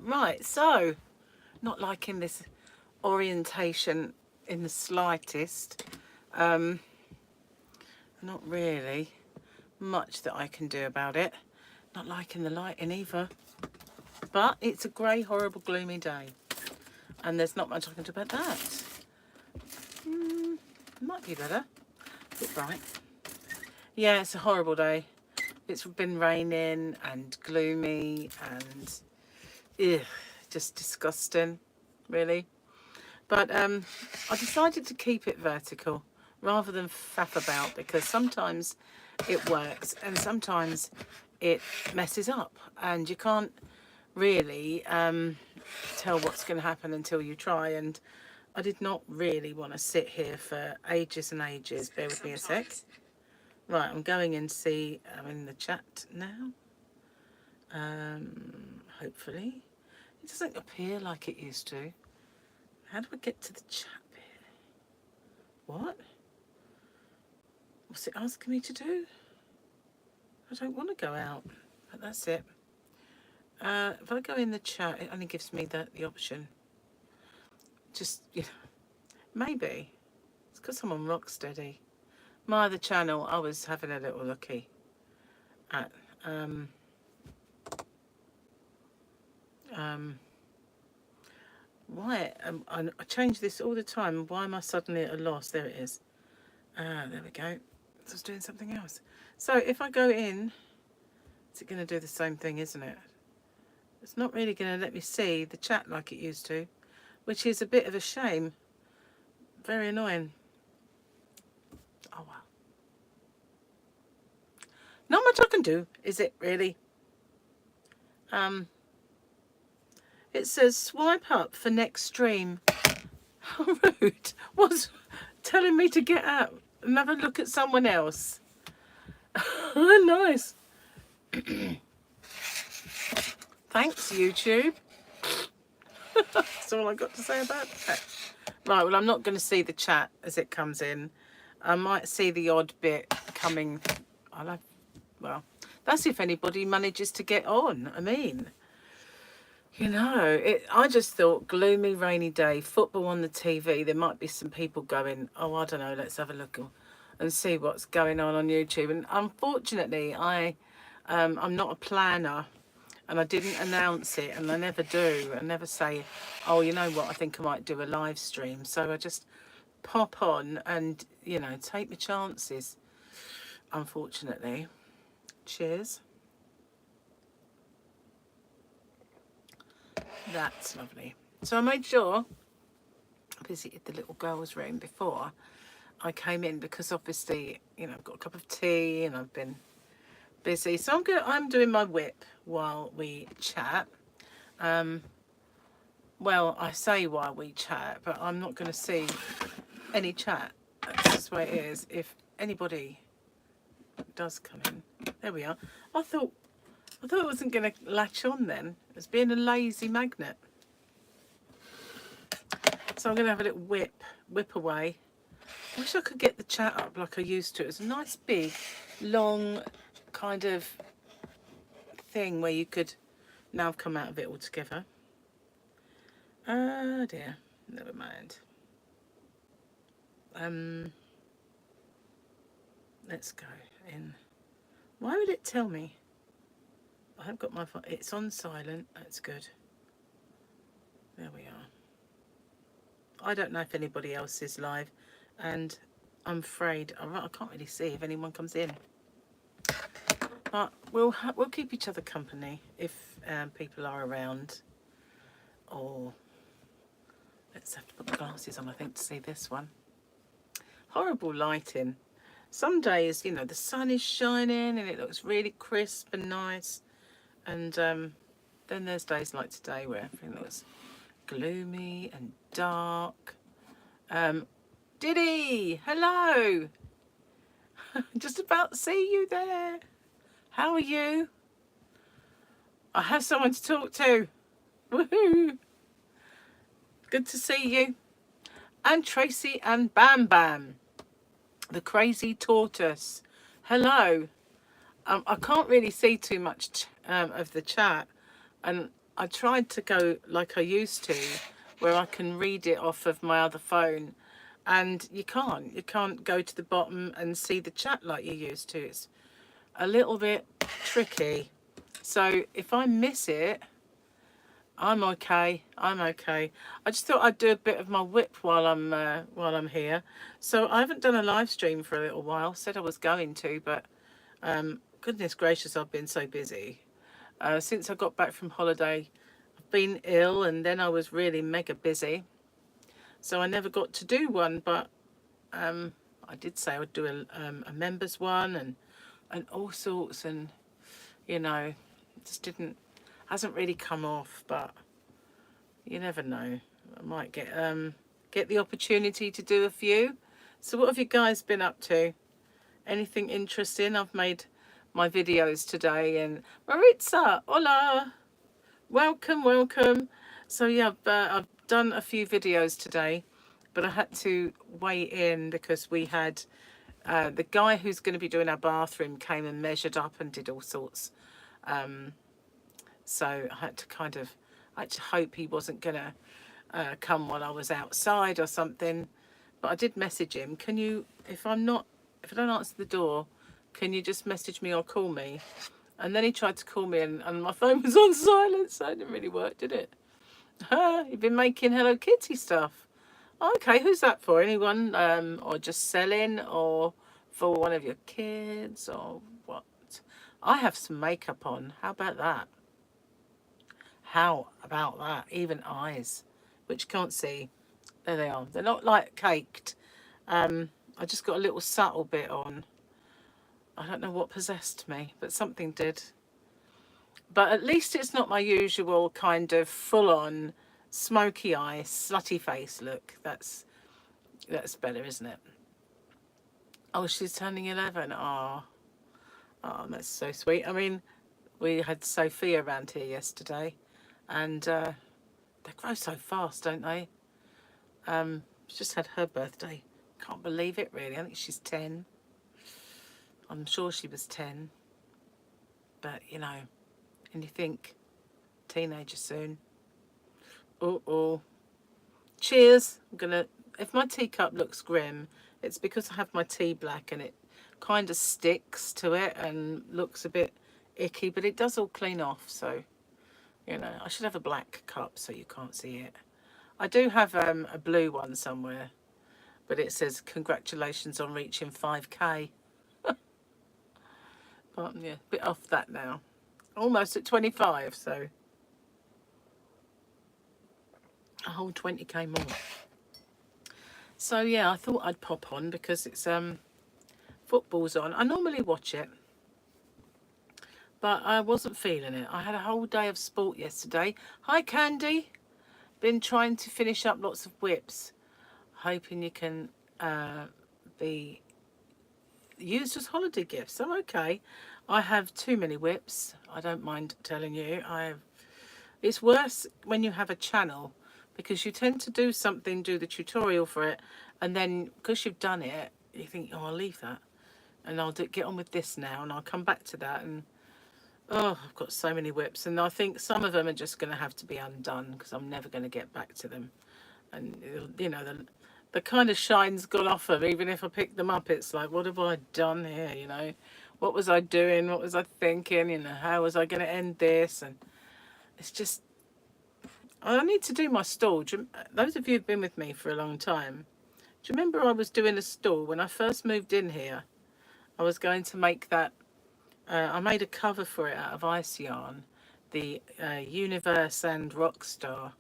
Right, so not liking this orientation in the slightest. Not really much that I can do about it. Not liking the lighting either. But it's a grey, horrible, gloomy day. And there's not much I can do about that. Might be better. A bit bright. Yeah, it's a horrible day. It's been raining and gloomy and just disgusting, really. But I decided to keep it vertical rather than faff about, because sometimes it works and sometimes it messes up, and you can't really tell what's going to happen until you try. And I did not really want to sit here for ages and ages. Bear with me a sec. Right, I'm going and see. I'm in the chat now. Hopefully it doesn't appear like it used to. How do I get to the chat bit? What? What's it asking me to do? I don't want to go out, but that's it. If I go in the chat, it only gives me the option. Just, maybe. It's because I'm on Rocksteady. My other channel, I was having a little looky at. Why? I change this all the time. Why am I suddenly at a loss? There it is. There we go. So I was doing something else. So if I go in, it's going to do the same thing, isn't it? It's not really going to let me see the chat like it used to, which is a bit of a shame. Very annoying. Oh well. Not much I can do, is it really? It says swipe up for next stream. How rude. What's telling me to get out and have a look at someone else? Nice. Thanks, YouTube. That's all I got to say about that. Right, well, I'm not going to see the chat as it comes in. I might see the odd bit coming. Well, that's if anybody manages to get on. I mean, I just thought gloomy, rainy day, football on the TV. There might be some people going, oh, I don't know, let's have a look and see what's going on YouTube. And unfortunately, I'm not a planner, and I didn't announce it, and I never do. I never say, oh, you know what, I think I might do a live stream. So I just pop on and, take my chances, unfortunately. Cheers. That's lovely. So I made sure I visited the little girl's room before I came in, because obviously, I've got a cup of tea and I've been busy. So I'm doing my whip while we chat. Well, I say while we chat, but I'm not going to see any chat. That's just the way it is. If anybody does come in, there we are. I thought it wasn't going to latch on then. It's being a lazy magnet. So I'm going to have a little whip away. I wish I could get the chat up like I used to. It's a nice big, long kind of thing where you could... Now I've come out of it altogether. Oh dear, never mind. Let's go in. Why would it tell me? I have got my phone. It's on silent. That's good. There we are. I don't know if anybody else is live, and I'm afraid I can't really see if anyone comes in. But we'll keep each other company if people are around. Or let's have to put the glasses on, I think, to see this one. Horrible lighting. Some days, the sun is shining and it looks really crisp and nice. And then there's days like today where everything looks gloomy and dark. Diddy, hello. Just about to see you there. How are you? I have someone to talk to. Woohoo! Good to see you. And Tracy and Bam Bam, the crazy tortoise. Hello. I can't really see too much of the chat, and I tried to go like I used to, where I can read it off of my other phone, and you can't go to the bottom and see the chat like you used to. It's a little bit tricky. So if I miss it, I'm okay. I'm okay. I just thought I'd do a bit of my whip while I'm here. So I haven't done a live stream for a little while. Said I was going to, but goodness gracious, I've been so busy. Since I got back from holiday, I've been ill, and then I was really mega busy. So I never got to do one, but I did say I would do a members one and all sorts, and you know, just hasn't really come off, but you never know. I might get the opportunity to do a few. So what have you guys been up to? Anything interesting? I've made my videos today, and Maritza, hola, welcome, welcome. So yeah, I've done a few videos today, but I had to weigh in because we had the guy who's going to be doing our bathroom came and measured up and did all sorts. So I had to hope he wasn't going to come while I was outside or something. But I did message him. Can you, if I don't answer the door, can you just message me or call me? And then he tried to call me, and my phone was on silent, so it didn't really work, did it? You've been making Hello Kitty stuff. Okay, who's that for? Anyone? Or just selling, or for one of your kids, or what? I have some makeup on. How about that? How about that? Even eyes, which you can't see. There they are. They're not like caked. I just got a little subtle bit on. I don't know what possessed me, but something did. But at least it's not my usual kind of full-on smoky eye, slutty face look. That's better, isn't it? Oh, she's turning 11. Oh, that's so sweet. I mean, we had Sophia around here yesterday, and they grow so fast, don't they? She just had her birthday. Can't believe it, really. I think she's 10. I'm sure she was 10. But, you know, and you think, teenager soon. Oh. Cheers. If my teacup looks grim, it's because I have my tea black and it kind of sticks to it and looks a bit icky, but it does all clean off. So, you know, I should have a black cup so you can't see it. I do have a blue one somewhere, but it says congratulations on reaching 5k. But yeah, a bit off that now. Almost at 25, so a whole 20k more. So yeah, I thought I'd pop on because it's football's on. I normally watch it, but I wasn't feeling it. I had a whole day of sport yesterday. Hi Candy. Been trying to finish up lots of whips, hoping you can be used as holiday gifts. I'm okay. I have too many whips. I don't mind telling you. It's worse when you have a channel, because you tend to do something, do the tutorial for it, and then because you've done it, you think, oh, I'll leave that and I'll get on with this now, and I'll come back to that. And oh, I've got so many whips, and I think some of them are just going to have to be undone because I'm never going to get back to them. And you know, the kind of shine's gone off them. Even if I pick them up, it's like, what have I done here? You know, what was I doing? What was I thinking? You know, how was I going to end this? And it's just, I need to do my stall. Those of you who've been with me for a long time, do you remember I was doing a stall when I first moved in here? I was going to make that. I made a cover for it out of ice yarn, the Universe and Rockstar.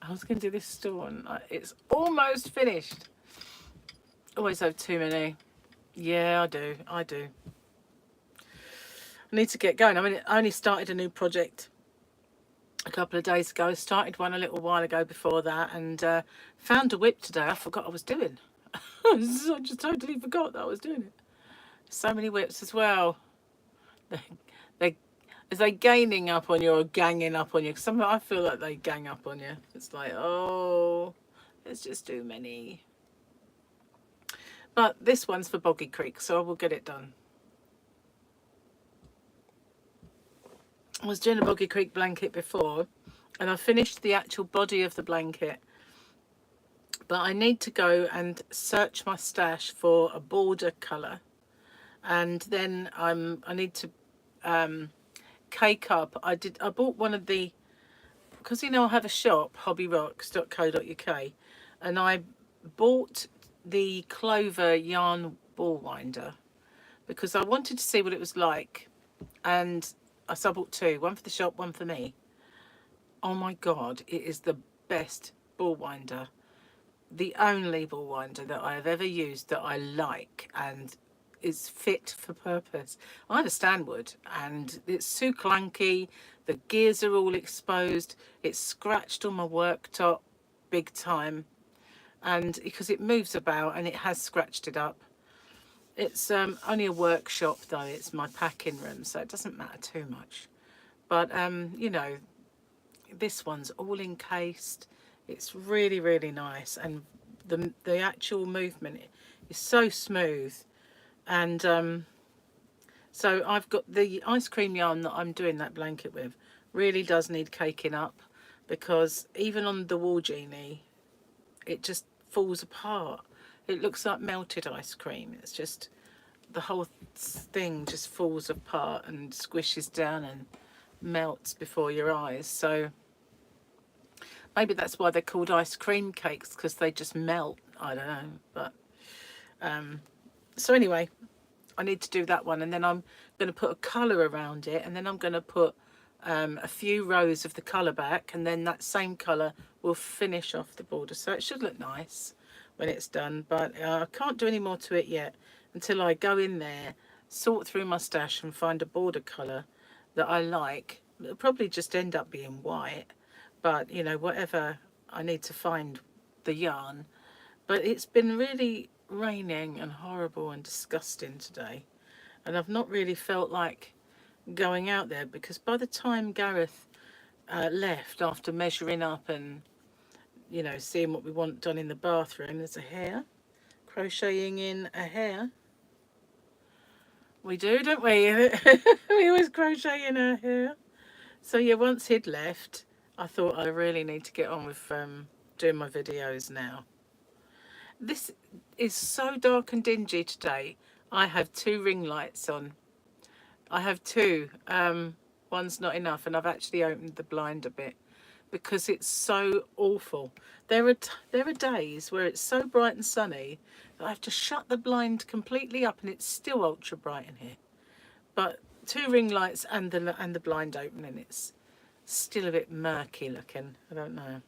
I was going to do this store, and it's almost finished. Always have too many. Yeah, I do. I need to get going. I mean, I only started a new project a couple of days ago. I started one a little while ago before that, and found a whip today I forgot I was doing. I just totally forgot that I was doing it. So many whips as well. Is they gaining up on you or ganging up on you? Because I feel like they gang up on you. It's like, oh, there's just too many. But this one's for Boggy Creek, so I will get it done. I was doing a Boggy Creek blanket before, and I finished the actual body of the blanket, but I need to go and search my stash for a border colour, and then I need to cake up. I bought one of the, because you know I have a shop, hobbyrocks.co.uk, and I bought the Clover yarn ball winder because I wanted to see what it was like, and so I bought two, one for the shop, one for me. Oh my god, it is the best ball winder, the only ball winder that I have ever used that I like and is fit for purpose. I have a Stanwood and it's too clunky, the gears are all exposed, it's scratched on my worktop big time, and because it moves about and it has scratched it up. It's only a workshop though, it's my packing room, so it doesn't matter too much. But you know, this one's all encased. It's really, really nice, and the actual movement is so smooth. And so I've got the ice cream yarn that I'm doing that blanket with. Really does need caking up, because even on the Wall Genie, it just falls apart. It looks like melted ice cream. It's just, the whole thing just falls apart and squishes down and melts before your eyes. So maybe that's why they're called ice cream cakes, because they just melt. I don't know. But so anyway, I need to do that one, and then I'm going to put a colour around it, and then I'm going to put a few rows of the colour back, and then that same colour will finish off the border. So it should look nice when it's done, but I can't do any more to it yet until I go in there, sort through my stash and find a border colour that I like. It'll probably just end up being white, but you know, whatever, I need to find the yarn. But it's been really raining and horrible and disgusting today, and I've not really felt like going out there, because by the time Gareth left after measuring up and, you know, seeing what we want done in the bathroom, there's a hair, crocheting in a hair. We do, don't we? We always crochet in our hair. So yeah, once he'd left, I thought I really need to get on with doing my videos now. This is so dark and dingy today. I have two ring lights on. I have two. One's not enough, and I've actually opened the blind a bit because it's so awful. There are days where it's so bright and sunny that I have to shut the blind completely up, and it's still ultra bright in here. But two ring lights and the blind open, and it's still a bit murky looking. I don't know.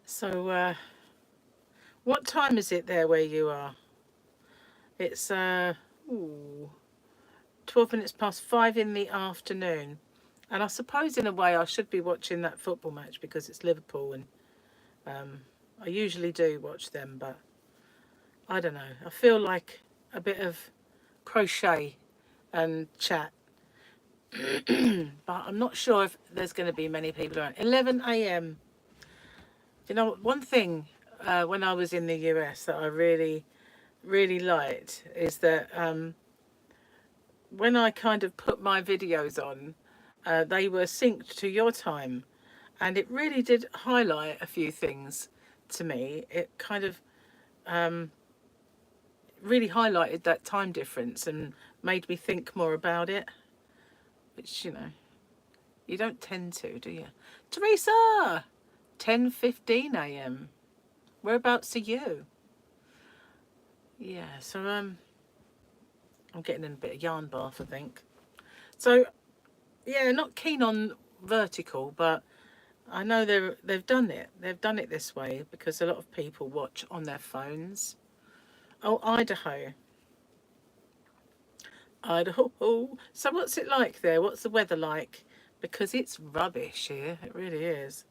So what time is it there where you are? It's 12 minutes past 5 in the afternoon. And I suppose in a way I should be watching that football match because it's Liverpool, and I usually do watch them, but I don't know. I feel like a bit of crochet and chat. But I'm not sure if there's going to be many people around. 11 a.m. You know, one thing when I was in the US that I really, really liked is that when I kind of put my videos on, they were synced to your time, and it really did highlight a few things to me. It kind of really highlighted that time difference and made me think more about it, which, you know, you don't tend to, do you? Teresa! 10:15 a.m. Whereabouts are you? Yeah, so I'm getting in a bit of yarn bath, I think. So yeah, not keen on vertical, but I know they've done it. They've done it this way because a lot of people watch on their phones. Oh, Idaho. Idaho. So what's it like there? What's the weather like? Because it's rubbish here. It really is.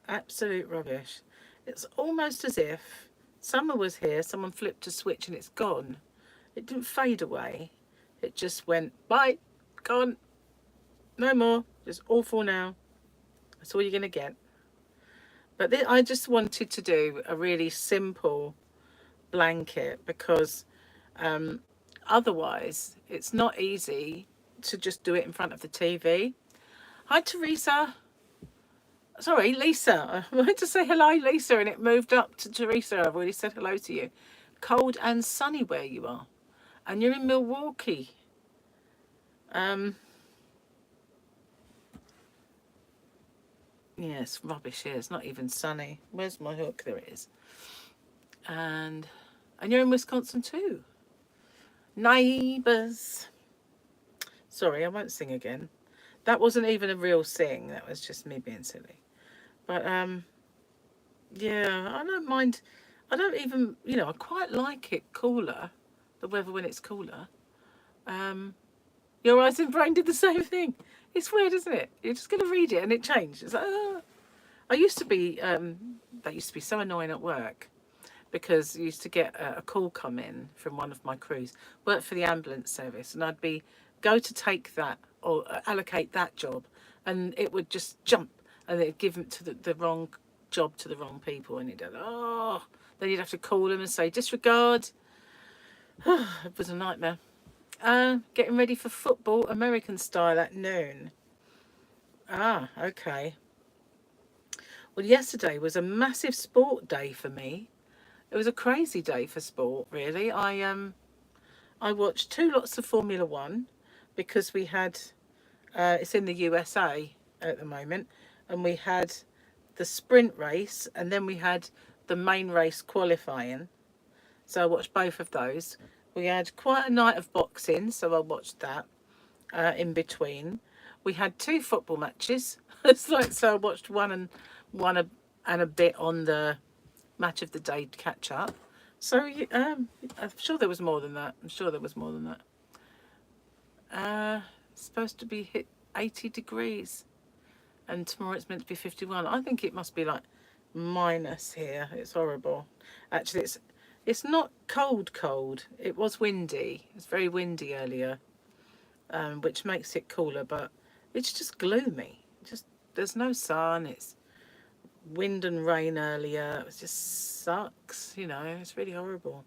Absolute rubbish. It's almost as if summer was here, someone flipped a switch and it's gone. It didn't fade away. It just went, bye, gone, no more. It's awful now. That's all you're going to get. But I just wanted to do a really simple blanket because otherwise it's not easy to just do it in front of the TV. Hi, Teresa. Sorry, Lisa. I wanted to say hello, Lisa, and it moved up to Teresa. I've already said hello to you. Cold and sunny where you are. And you're in Milwaukee. Yes, rubbish here. It's not even sunny. Where's my hook? There it is. And you're in Wisconsin too. Neighbours. Sorry, I won't sing again. That wasn't even a real sing. That was just me being silly. But yeah, I don't mind. I don't even, I quite like it cooler, the weather when it's cooler. Your Eyes and Brain did the same thing. It's weird, isn't it? You're just going to read it and it changed. It's like, I used to be, that used to be so annoying at work because you used to get a call come in from one of my crews, worked for the ambulance service, and I'd go to take that or allocate that job, and it would just jump and it'd give it to the wrong job to the wrong people, and then you'd have to call them and say disregard. It was a nightmare. Getting ready for football, American style at noon. Okay. Well, yesterday was a massive sport day for me. It was a crazy day for sport, really. I watched 2 lots of Formula One because we had, it's in the USA at the moment, and we had the sprint race and then we had the main race qualifying. So I watched both of those. We had quite a night of boxing, so I watched that in between. We had 2 football matches. So I watched one and a bit on the match of the day to catch up. So I'm sure there was more than that. It's supposed to be hit 80 degrees, and tomorrow it's meant to be 51. I think it must be like minus here. It's horrible. Actually, it's not cold. It was windy. It was very windy earlier, which makes it cooler, but it's just gloomy. There's no sun. It's wind and rain earlier. It just sucks, it's really horrible.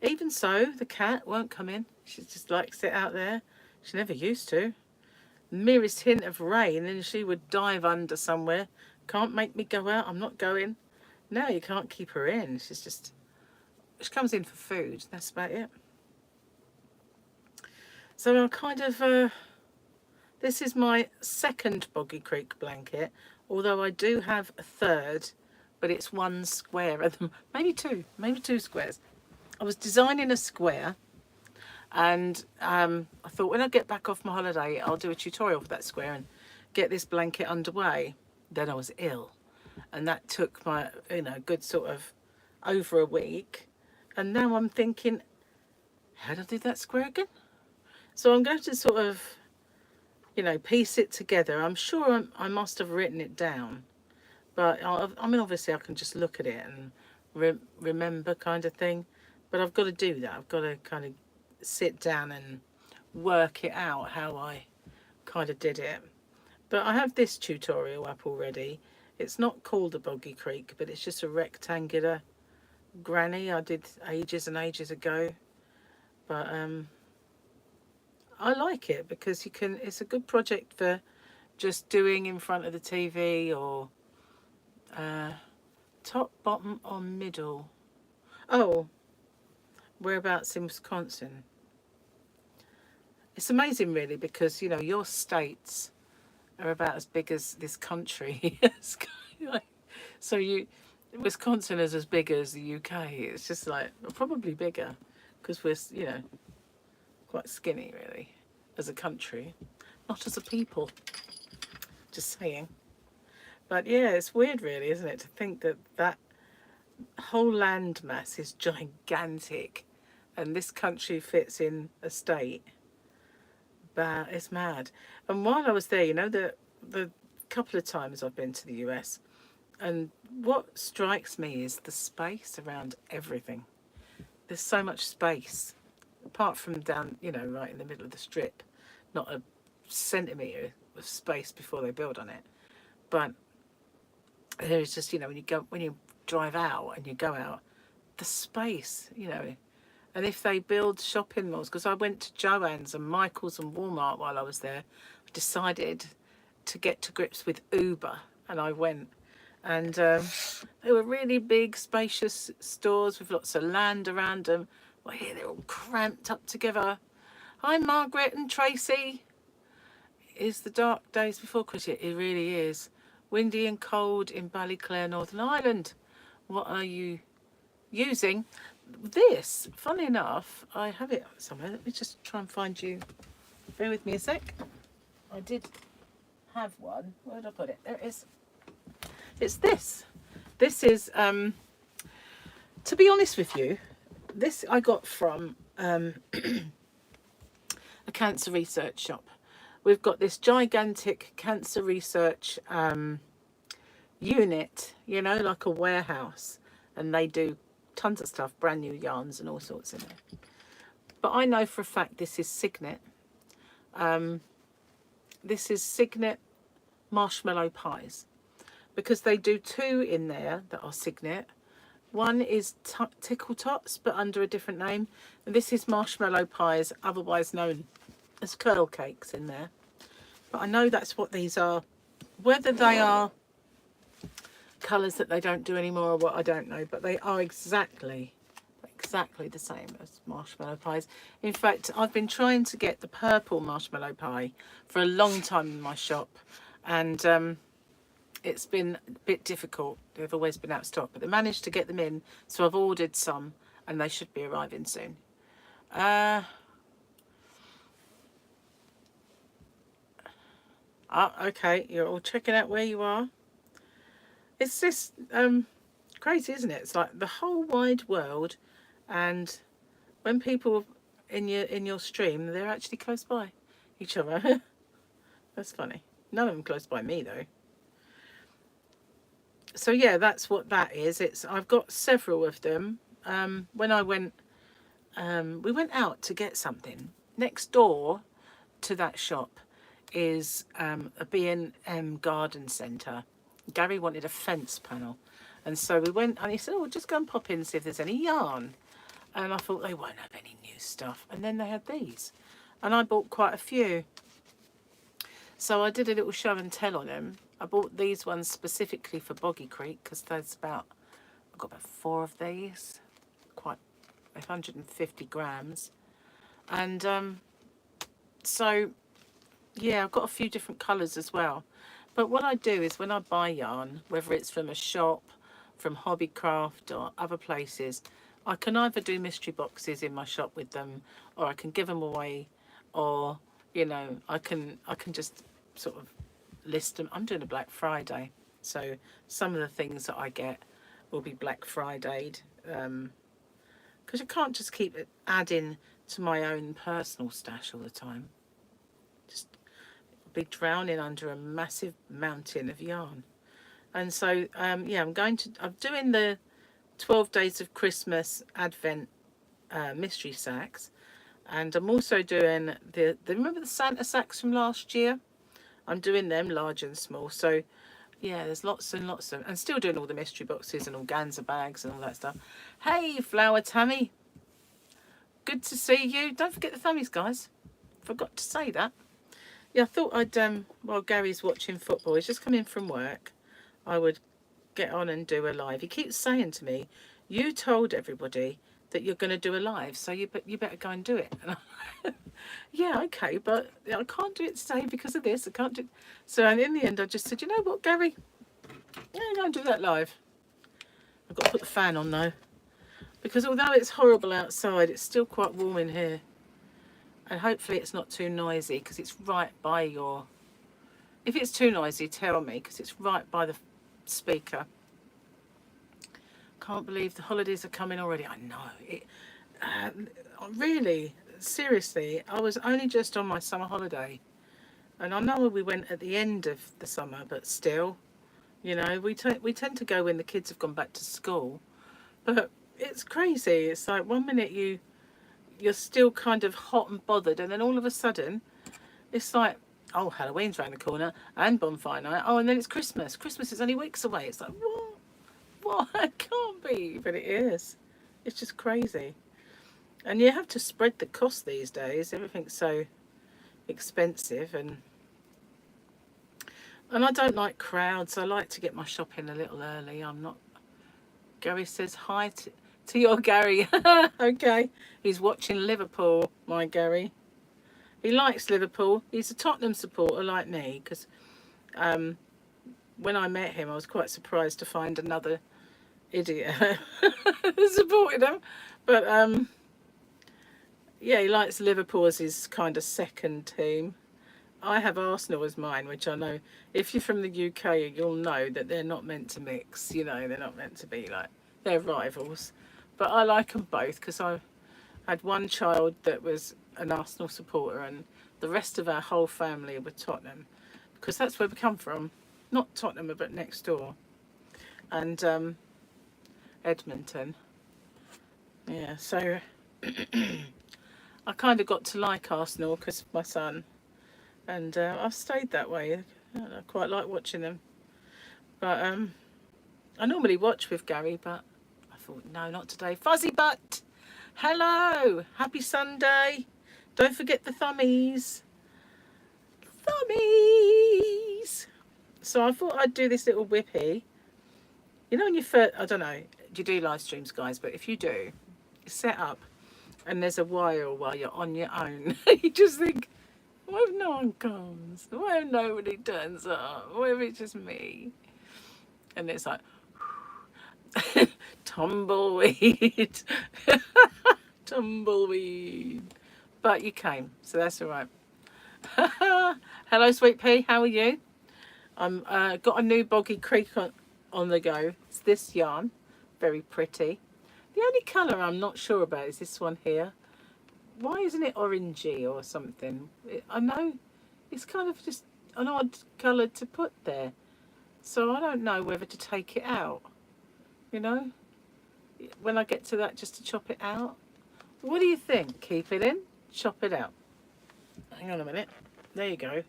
Even so, the cat won't come in. She just likes it out there. She never used to. Merest hint of rain and she would dive under somewhere. Can't make me go out. I'm not going. No, you can't keep her in. She comes in for food. That's about it. So I'm kind of, this is my second Boggy Creek blanket, although I do have a third, but it's 1 square, maybe 2 squares. I was designing a square, and I thought when I get back off my holiday, I'll do a tutorial for that square and get this blanket underway. Then I was ill, and that took my, good sort of over a week. And now I'm thinking, how do I do that square again? So I'm going to sort of, piece it together. I'm sure I must have written it down, but obviously I can just look at it and remember kind of thing. But I've got to do that. I've got to kind of sit down and work it out how I kind of did it. But I have this tutorial up already. It's not called a Boggy Creek, but it's just a rectangular granny I did ages and ages ago. But I like it because it's a good project for just doing in front of the TV, or top, bottom or middle. Oh, whereabouts in Wisconsin? It's amazing really because, your states are about as big as this country. So Wisconsin is as big as the UK. It's just like probably bigger because we're, quite skinny really as a country, not as a people. Just saying. But yeah, it's weird really, isn't it, to think that whole land mass is gigantic and this country fits in a state. But it's mad. And while I was there, the couple of times I've been to the US, and what strikes me is the space around everything. There's so much space, apart from down, right in the middle of the strip, not a centimetre of space before they build on it. But there is just, when you drive out and you go out, the space, and if they build shopping malls, because I went to Joann's and Michael's and Walmart while I was there, I decided to get to grips with Uber and I went. And they were really big, spacious stores with lots of land around them. Well, here they're all cramped up together. Hi, Margaret and Tracy. It's the dark days before Christmas. It really is. Windy and cold in Ballyclare, Northern Ireland. What are you using? This, funny enough, I have it somewhere. Let me just try and find you. Bear with me a sec. I did have one. Where did I put it? There it is. It's this. This is, to be honest with you, this I got from a cancer research shop. We've got this gigantic cancer research unit, you know, like a warehouse, and they do tons of stuff, brand new yarns and all sorts in there. But I know for a fact this is Signet. This is Signet marshmallow pies, because they do two in there that are Signet. One is Tickle Tots, but under a different name. And this is marshmallow pies, otherwise known as curl cakes in there. But I know that's what these are. Whether they are colours that they don't do anymore or what, I don't know. But they are exactly the same as marshmallow pies. In fact, I've been trying to get the purple marshmallow pie for a long time in my shop. And it's been a bit difficult. They've always been out of stock, but they managed to get them in. So I've ordered some and they should be arriving soon. Okay, you're all checking out where you are. It's just crazy, isn't it? It's like the whole wide world, and when people in your stream, they're actually close by each other. That's funny. None of them close by me though. So yeah, that's what that is. I've got several of them. When I went, we went out to get something. Next door to that shop is a B&M garden centre. Gary wanted a fence panel, and so we went, and he said, oh, we'll just go and pop in and see if there's any yarn. And I thought they won't have any new stuff, and then they had these, and I bought quite a few. So I did a little show and tell on them. I bought these ones specifically for Boggy Creek because I've got about 4 of these, quite 150 grams. And so yeah, I've got a few different colours as well. But what I do is when I buy yarn, whether it's from a shop, from Hobbycraft or other places, I can either do mystery boxes in my shop with them, or I can give them away, or you know, I can just sort of list them. I'm doing a Black Friday, so some of the things that I get will be Black Friday'd, because I can't just keep adding to my own personal stash all the time. Just be drowning under a massive mountain of yarn. And so yeah, I'm doing the 12 Days of Christmas Advent mystery sacks, and I'm also doing remember the Santa sacks from last year? I'm doing them large and small. So yeah, there's lots and lots of, and still doing all the mystery boxes and organza bags and all that stuff. Hey, Flower Tammy, good to see you. Don't forget the thummies, guys. Forgot to say that. Yeah, I thought I'd while Gary's watching football, he's just come in from work, I would get on and do a live. He keeps saying to me, you told everybody that you're going to do a live, so you better go and do it. And yeah, okay, but I can't do it today because of this. I can't do it. So in the end, I just said, you know what, Gary, yeah, go and do that live. I've got to put the fan on though, because although it's horrible outside, it's still quite warm in here. And hopefully it's not too noisy, because it's right by your... If it's too noisy, tell me, because it's right by the speaker. Can't believe the holidays are coming already. I know. Really, seriously, I was only just on my summer holiday. And I know we went at the end of the summer, but still, you know, we tend to go when the kids have gone back to school. But it's crazy. It's like 1 minute you're still kind of hot and bothered, and then all of a sudden it's like, oh, Halloween's around the corner and bonfire night. Oh, and then it's Christmas. Christmas is only weeks away. It's like, what? It can't be, but it is. It's just crazy. And you have to spread the cost these days. Everything's so expensive. And And I don't like crowds. I like to get my shopping a little early. I'm not. Gary says hi to your Gary. Okay. He's watching Liverpool, my Gary. He likes Liverpool. He's a Tottenham supporter like me because um, when I met him, I was quite surprised to find another idiot who supported him. But yeah, he likes Liverpool as his kind of second team. I have Arsenal as mine, which I know if you're from the UK, you'll know that they're not meant to mix. You know, they're not meant to be like, they're rivals. But I like them both because I had one child that was an Arsenal supporter, and the rest of our whole family were Tottenham because that's where we come from. Not Tottenham, but next door. And Edmonton. Yeah, so I kind of got to like Arsenal because of my son, and I've stayed that way. I quite like watching them. But I normally watch with Gary, but I thought, no, not today. Fuzzy Butt, hello, happy Sunday. Don't forget the thummies. Thummies. So I thought I'd do this little whippy. You know when you first, I don't know, do you do live streams, guys? But if you do, you set up and there's a while you're on your own. You just think, what if no one comes? What if nobody turns up? What if it's just me? And it's like, tumbleweed. Tumbleweed. But you came, so that's all right. Hello, Sweet Pea, how are you? I'm got a new Boggy Creek on the go. It's this yarn, very pretty. The only colour I'm not sure about is this one here. Why isn't it orangey or something? I know it's kind of just an odd colour to put there. So I don't know whether to take it out. You know? When I get to that, just to chop it out. What do you think? Keep it in? Chop it out. Hang on a minute. There you go.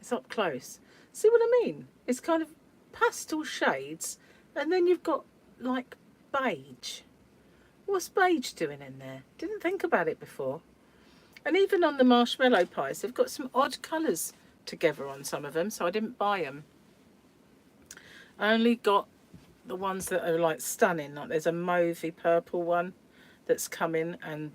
It's up close. See what I mean? It's kind of pastel shades, and then you've got like beige. What's beige doing in there? Didn't think about it before. And even on the marshmallow pies, they've got some odd colours together on some of them, so I didn't buy them. I only got the ones that are like stunning. Like there's a mauvey purple one that's coming, and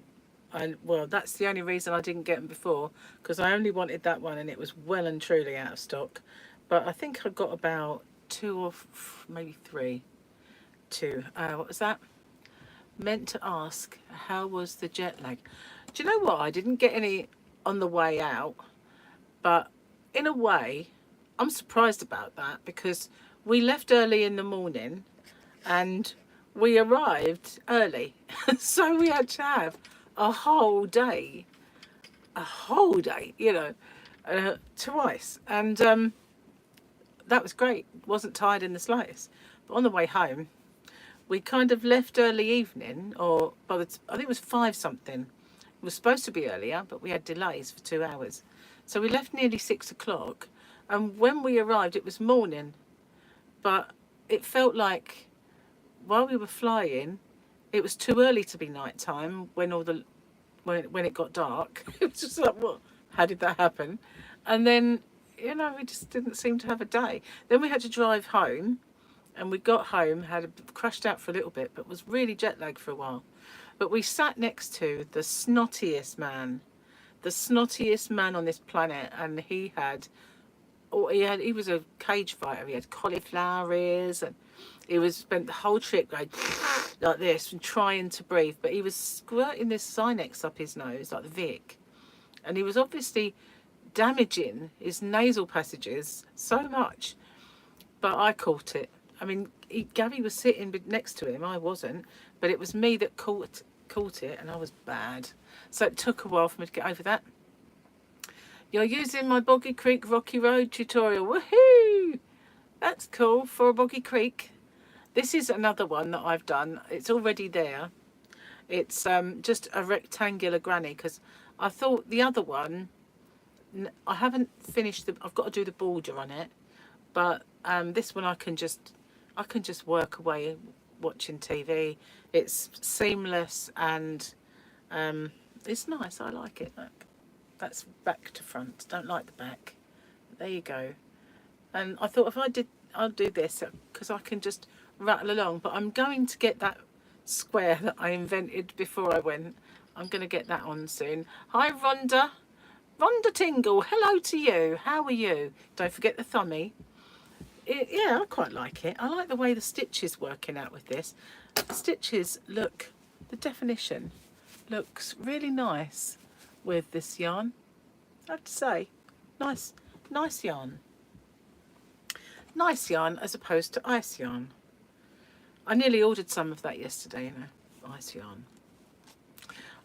well, that's the only reason I didn't get them before, because I only wanted that one and it was well and truly out of stock. But I think I got about two or maybe three. What was that? Meant to ask, how was the jet lag? Do you know what? I didn't get any on the way out, but in a way, I'm surprised about that because we left early in the morning and we arrived early. So we had to have a whole day, you know, twice. And that was great. Wasn't tired in the slightest. But on the way home, we kind of left early evening, or I think it was 5 something. It was supposed to be earlier, but we had delays for 2 hours. So we left nearly 6 o'clock. And when we arrived, it was morning. But it felt like while we were flying, it was too early to be nighttime when when it got dark. It was just like, what? How did that happen? And then, you know, we just didn't seem to have a day. Then we had to drive home, and we got home, crashed out for a little bit, but was really jet lagged for a while. But we sat next to the snottiest man on this planet, and he was a cage fighter. He had cauliflower ears, and he spent the whole trip going like this and trying to breathe, but he was squirting this Sinex up his nose like the Vic, and he was obviously damaging his nasal passages so much. But I caught it. I mean, Gabby was sitting next to him. I wasn't, but it was me that caught it, and I was bad. So it took a while for me to get over that. You're using my Boggy Creek Rocky Road tutorial. Woohoo! That's cool for a Boggy Creek. This is another one that I've done. It's already there. It's just a rectangular granny, because I thought the other one, I haven't finished I've got to do the border on it, but this one I can just work away watching TV. It's seamless and it's nice. I like it. Look, that's back to front. Don't like the back. There you go. And I thought I'll do this because I can just rattle along. But I'm going to get that square that I invented before I went. I'm going to get that on soon. Hi, Rhonda. Rhonda Tingle, hello to you. How are you? Don't forget the thumbie. Yeah, I quite like it. I like the way the stitches working out with this. The stitches look, the definition looks really nice with this yarn. I have to say, nice yarn. Nice yarn as opposed to ice yarn. I nearly ordered some of that yesterday, you know, ice yarn.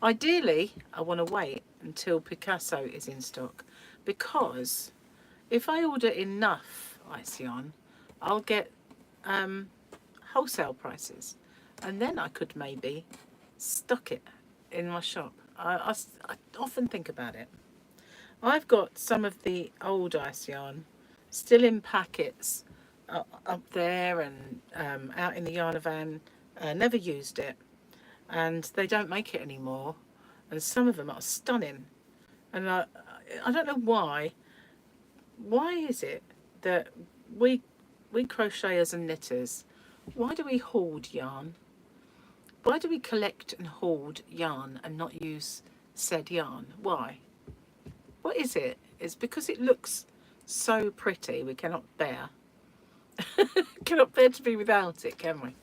Ideally, I want to wait until Picasso is in stock, because if I order enough ice yarn, I'll get wholesale prices, and then I could maybe stock it in my shop. I often think about it. I've got some of the old ice yarn still in packets up there and out in the yarn van. Never used it, and they don't make it anymore, and some of them are stunning, and I don't know why is it that we crocheters and knitters, why do we hoard yarn? Why do we collect and hoard yarn and not use said yarn? Why? What is it? It's because it looks so pretty. We cannot bear cannot bear to be without it, can we?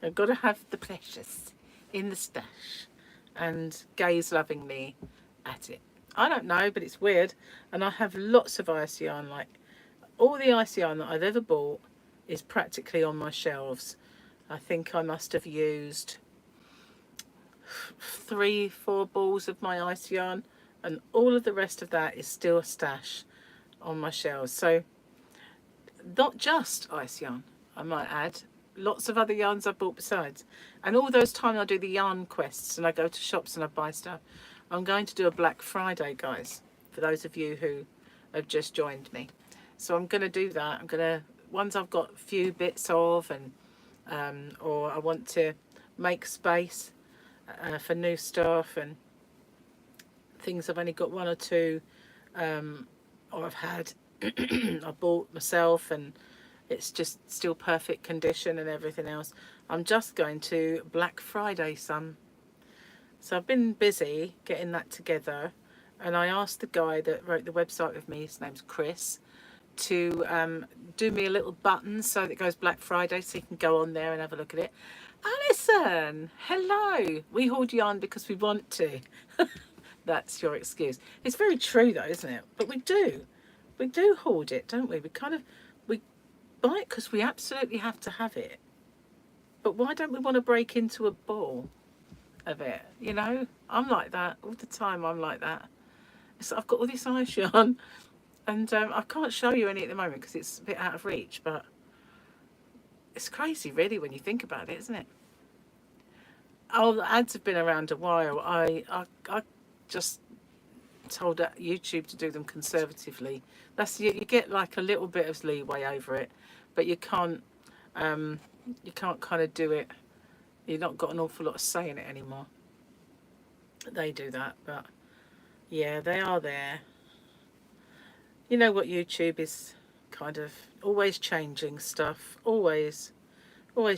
We've got to have the precious in the stash and gaze lovingly at it. I don't know, but it's weird. And I have lots of ice yarn. Like, all the ice yarn that I've ever bought is practically on my shelves. I think I must have used 3-4 balls of my ice yarn, and all of the rest of that is still a stash on my shelves. So not just ice yarn, I might add, lots of other yarns I've bought besides. And all those times I do the yarn quests and I go to shops and I buy stuff. I'm going to do a Black Friday, guys, for those of you who have just joined me. So I'm going to do that. I'm going to, ones I've got a few bits of, and or I want to make space for new stuff and things I've only got 1 or 2, or I've had I bought myself and it's just still perfect condition and everything else. I'm just going to Black Friday some. So I've been busy getting that together, and I asked the guy that wrote the website with me, his name's Chris, to do me a little button so that it goes Black Friday, so you can go on there and have a look at it. Alison, hello. We hoard yarn because we want to. That's your excuse. It's very true though, isn't it? But we do hoard it, don't we? We buy it because we absolutely have to have it. But why don't we want to break into a ball of it? You know, I'm like that all the time. I'm like that. So I've got all this ice yarn, and I can't show you any at the moment because it's a bit out of reach, but it's crazy really when you think about it, isn't it? Oh, the ads have been around a while. I just told YouTube to do them conservatively. That's, you get like a little bit of leeway over it, but you can't kind of do it. You've not got an awful lot of say in it anymore. They do that, but yeah, they are there. You know what, YouTube is kind of always changing stuff, always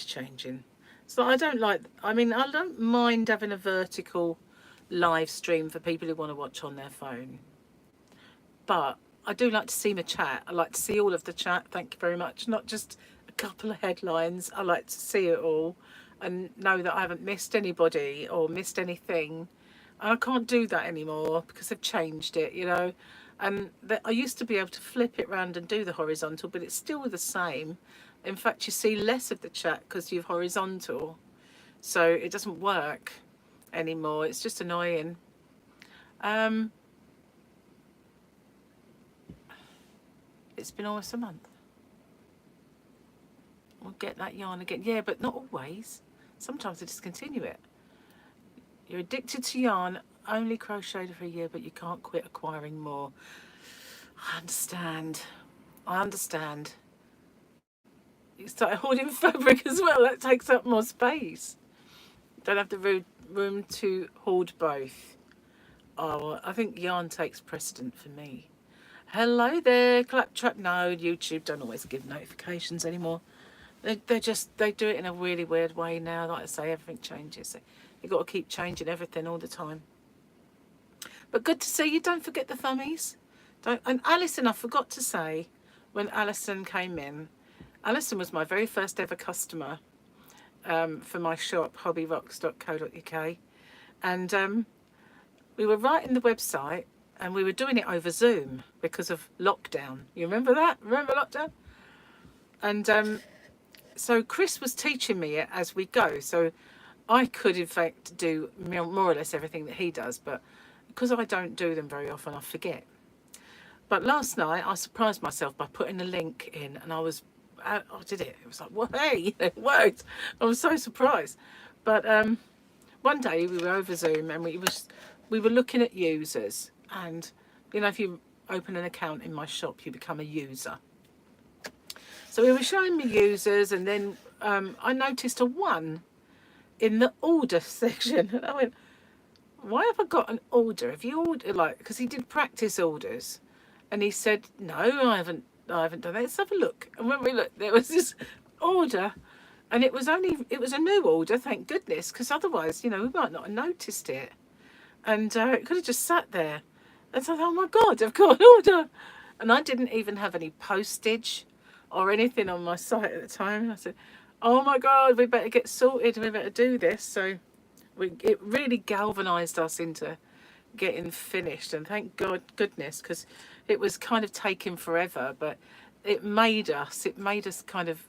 changing. So I don't mind having a vertical live stream for people who want to watch on their phone, but I do like to see my chat. I like to see all of the chat, thank you very much, not just a couple of headlines. I like to see it all and know that I haven't missed anybody or missed anything. And I can't do that anymore because they've changed it, you know. And I used to be able to flip it around and do the horizontal, but it's still the same. In fact, you see less of the chat because you're horizontal, so it doesn't work anymore. It's just annoying. It's been almost a month. We'll get that yarn again. Yeah, but not always. Sometimes I discontinue it. You're addicted to yarn, only crocheted for a year, but you can't quit acquiring more. I understand. You start hoarding fabric as well. That takes up more space. Don't have the room to hoard both. Oh, I think yarn takes precedent for me. Hello there, Claptrap. No, YouTube don't always give notifications anymore. They do it in a really weird way now. Like I say, everything changes. You've got to keep changing everything all the time. But good to see you. Don't forget the thummies. Don't. And Alison, I forgot to say, when Alison came in, Alison was my very first ever customer for my shop, hobbyrocks.co.uk. And we were writing the website and we were doing it over Zoom because of lockdown. You remember that? Remember lockdown? And so Chris was teaching me it as we go. So I could, in fact, do more or less everything that he does. But because I don't do them very often, I forget. But last night, I surprised myself by putting a link in, and I did it. It was like, well, hey, it worked. I was so surprised. But one day we were over Zoom, and we were looking at users. And, you know, if you open an account in my shop, you become a user. So we were showing me users, and then I noticed a 1 in the order section. And I went, why have I got an order? If you order, like, because he did practice orders, and he said, no, I haven't done that. Let's have a look. And when we looked, there was this order, and it was a new order, thank goodness, because otherwise, you know, we might not have noticed it. And it could have just sat there. And so I thought, oh my God, I've got an order. And I didn't even have any postage or anything on my site at the time. And I said, oh my God, we better get sorted, we better do this. So it really galvanised us into getting finished, and thank goodness, because it was kind of taking forever, but it made us kind of,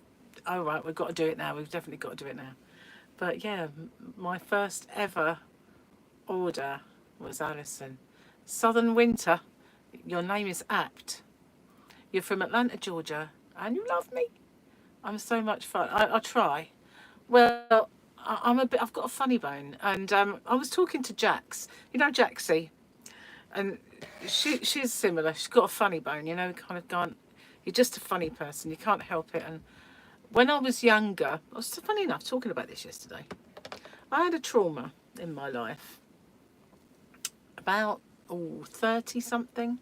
oh right, we've got to do it now, we've definitely got to do it now. But yeah, my first ever order was Alison. Southern Winter, your name is apt. You're from Atlanta, Georgia, and you love me. I'm so much fun. I try. Well, I've got a funny bone, and I was talking to Jax. You know Jaxie, and she's similar. She's got a funny bone. You know, kind of gone. You're just a funny person. You can't help it. And when I was younger, I was funny enough talking about this yesterday. I had a trauma in my life, about 30 something,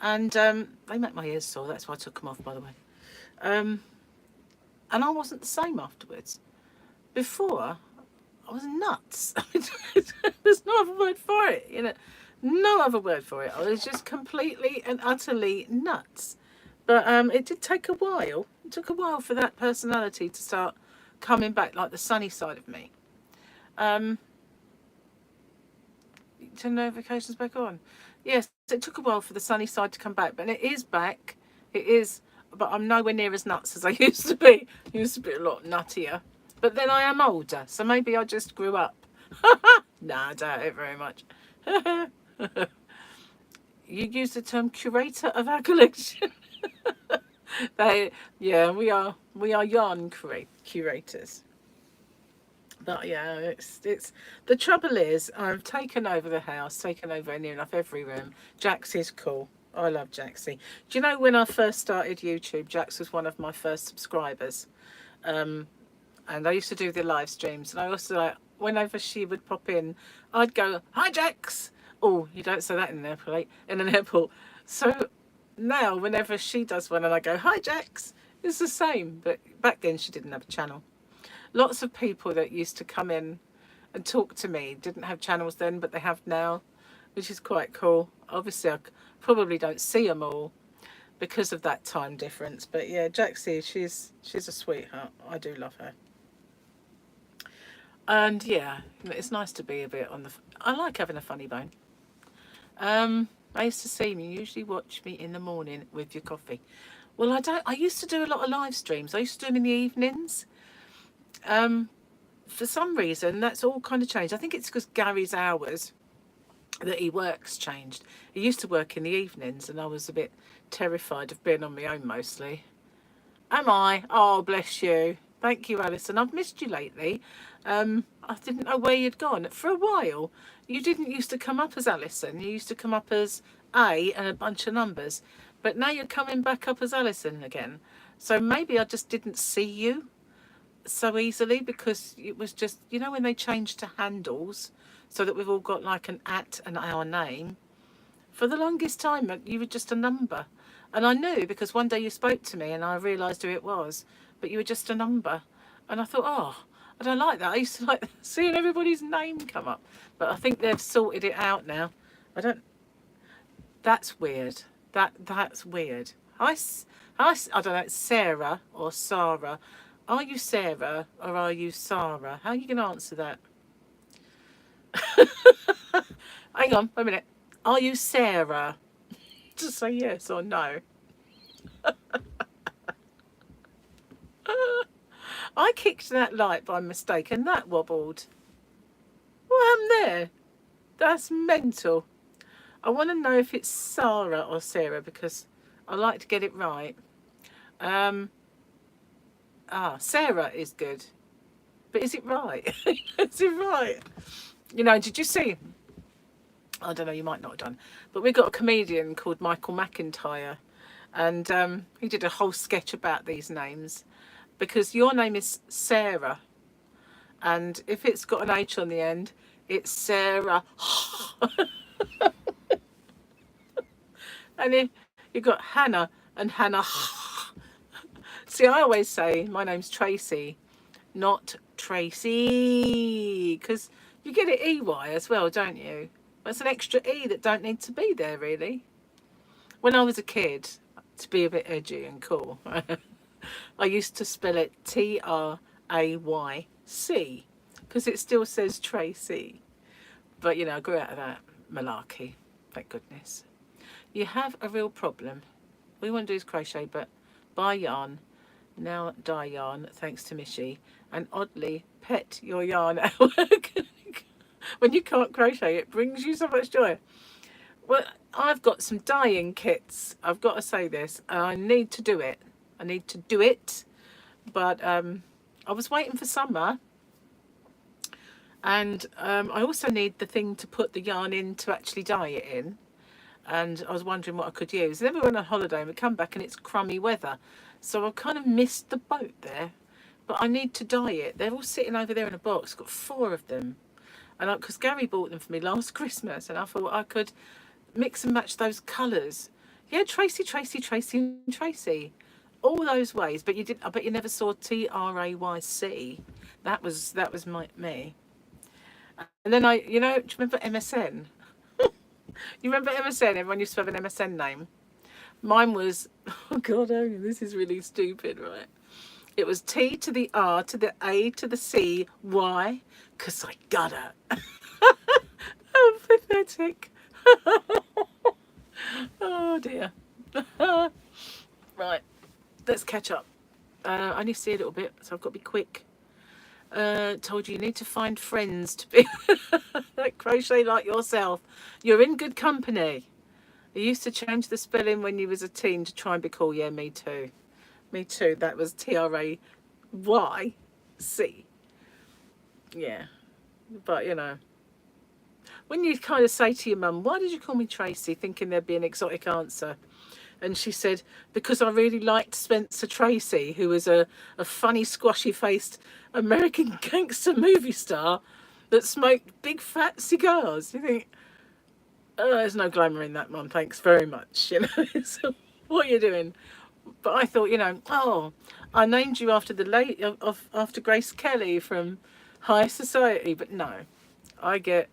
and they make my ears sore. That's why I took them off, by the way. And I wasn't the same afterwards. Before, I was nuts. There's no other word for it, you know. No other word for it. I was just completely and utterly nuts. But it did take a while. It took a while for that personality to start coming back, like the sunny side of me. Turn notifications back on. Yes, it took a while for the sunny side to come back, but it is back. It is, but I'm nowhere near as nuts as I used to be. I used to be a lot nuttier. But then I am older, so maybe I just grew up. Nah, I doubt it very much. You use the term curator of our collection. Yeah, we are yarn curators. But yeah, it's the trouble is I've taken over the house, taken over near enough every room. Jax is cool. I love Jaxie. Do you know when I first started YouTube, Jax was one of my first subscribers. And I used to do the live streams, and I also, like, whenever she would pop in, I'd go, hi Jax. Oh, you don't say that in an airport. So now whenever she does one and I go, hi Jax, it's the same. But back then she didn't have a channel. Lots of people that used to come in and talk to me didn't have channels then, but they have now, which is quite cool. Obviously I probably don't see them all because of that time difference. But yeah, Jaxie, she's a sweetheart. I do love her. And yeah, it's nice to be a bit on the... I like having a funny bone. I used to see you usually watch me in the morning with your coffee. Well, I used to do a lot of live streams. I used to do them in the evenings. For some reason, that's all kind of changed. I think it's because Gary's hours that he works changed. He used to work in the evenings, and I was a bit terrified of being on my own mostly. Am I? Oh, bless you. Thank you, Alison. I've missed you lately. I didn't know where you'd gone. For a while, you didn't used to come up as Alison. You used to come up as A and a bunch of numbers. But now you're coming back up as Alison again. So maybe I just didn't see you so easily, because it was just, you know, when they changed to handles so that we've all got like an @ and our name, For the longest time, you were just a number. And I knew because one day you spoke to me and I realised who it was, but you were just a number. And I thought, oh, I don't like that. I used to like seeing everybody's name come up. But I think they've sorted it out now. I don't, that's weird. That's weird. I don't know, it's Sarah or Sarah. Are you Sarah or are you Sarah? How are you going to answer that? Hang on, wait a minute. Are you Sarah? Just say yes or no. I kicked that light by mistake and that wobbled. What happened there? That's mental. I want to know if it's Sarah or Sarah because I like to get it right. Sarah is good. But is it right? Is it right? You know, did you see? I don't know, you might not have done. But we got a comedian called Michael McIntyre. And he did a whole sketch about these names. Because your name is Sarah. And if it's got an H on the end, it's Sarah. And if you've got Hannah and Hannah. See, I always say my name's Tracy, not Tracy. Because you get it EY as well, don't you? That's an extra E that don't need to be there, really. When I was a kid, to be a bit edgy and cool, I used to spell it Trayc because it still says Tracy. But, you know, I grew out of that malarkey, thank goodness. You have a real problem. All you want to do is crochet, but buy yarn. Now dye yarn, thanks to Mishy. And oddly, pet your yarn at work. When you can't crochet, it brings you so much joy. Well, I've got some dyeing kits. I've got to say this. I need to do it. I need to do it. But I was waiting for summer. And I also need the thing to put the yarn in to actually dye it in. And I was wondering what I could use. And then we went on holiday and we come back and it's crummy weather. So I kind of missed the boat there. But I need to dye it. They're all sitting over there in a box. I've got 4 of them. And because Gary bought them for me last Christmas. And I thought I could mix and match those colours. Yeah, Tracy, Tracy, Tracy, and Tracy. All those ways. But you did. I bet you never saw Trayc. That was me. And then do you remember MSN? You remember MSN? Everyone used to have an MSN name. Mine was, oh God, this is really stupid, right? It was T to the R to the A to the C. Why? Because I gotta. Oh, pathetic. Oh dear. Right, let's catch up. I only see a little bit, so I've got to be quick. Told you need to find friends to be like crochet like yourself. You're in good company. I used to change the spelling when you was a teen to try and be cool. Yeah, me too. Me too. That was Trayc. Yeah. But, you know, when you kind of say to your mum, why did you call me Tracy, thinking there'd be an exotic answer? And she said, because I really liked Spencer Tracy, who was a funny, squashy-faced American gangster movie star that smoked big, fat cigars. You think, oh, there's no glamour in that, Mum. Thanks very much. You know, so what are you doing? But I thought, you know, oh, I named you after after Grace Kelly from High Society. But no, I get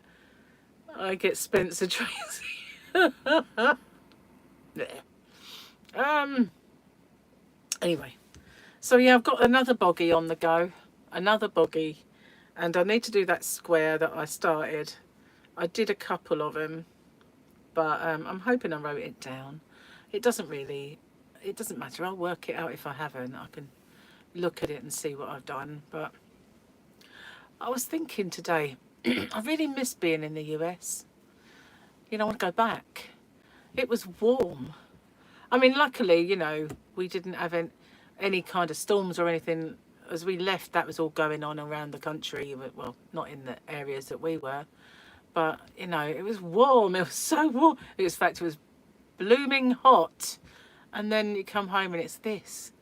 Spencer Tracy. Yeah. Anyway, so yeah, I've got another boggy on the go, another boggy, and I need to do that square that I started. I did a couple of them, but I'm hoping I wrote it down. It doesn't matter. I'll work it out if I haven't. I can look at it and see what I've done. But I was thinking today, I really miss being in the US. You know, I want to go back. It was warm. I mean, luckily, you know, we didn't have any kind of storms or anything. As we left, that was all going on around the country. Well, not in the areas that we were. But, you know, it was warm. It was so warm. In fact, it was blooming hot. And then you come home and it's this.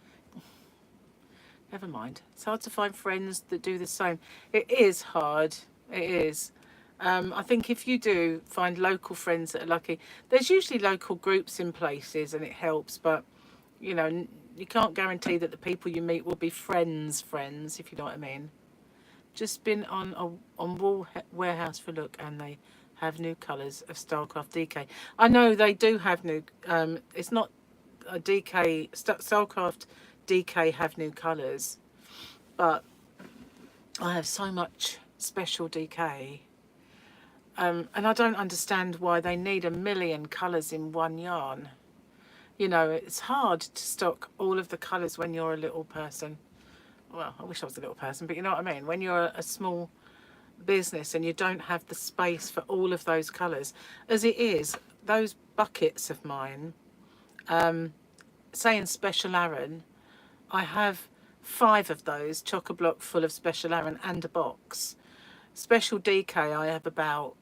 Never mind. It's hard to find friends that do the same. It is hard. It is. I think if you do find local friends that are lucky, there's usually local groups in places and it helps, but you know, you can't guarantee that the people you meet will be friends, if you know what I mean. Just been on Wool Warehouse for a look, and they have new colours of Stylecraft DK. I know they do have new. It's not a DK. Stylecraft DK have new colours, but I have so much special DK, and I don't understand why they need a million colours in one yarn. You know, it's hard to stock all of the colours when you're a little person. Well, I wish I was a little person, but you know what I mean. When you're a small business and you don't have the space for all of those colours. As it is, those buckets of mine, say in Special Aran, I have 5 of those, chock-a-block full of Special Aran and a box. Special DK, I have about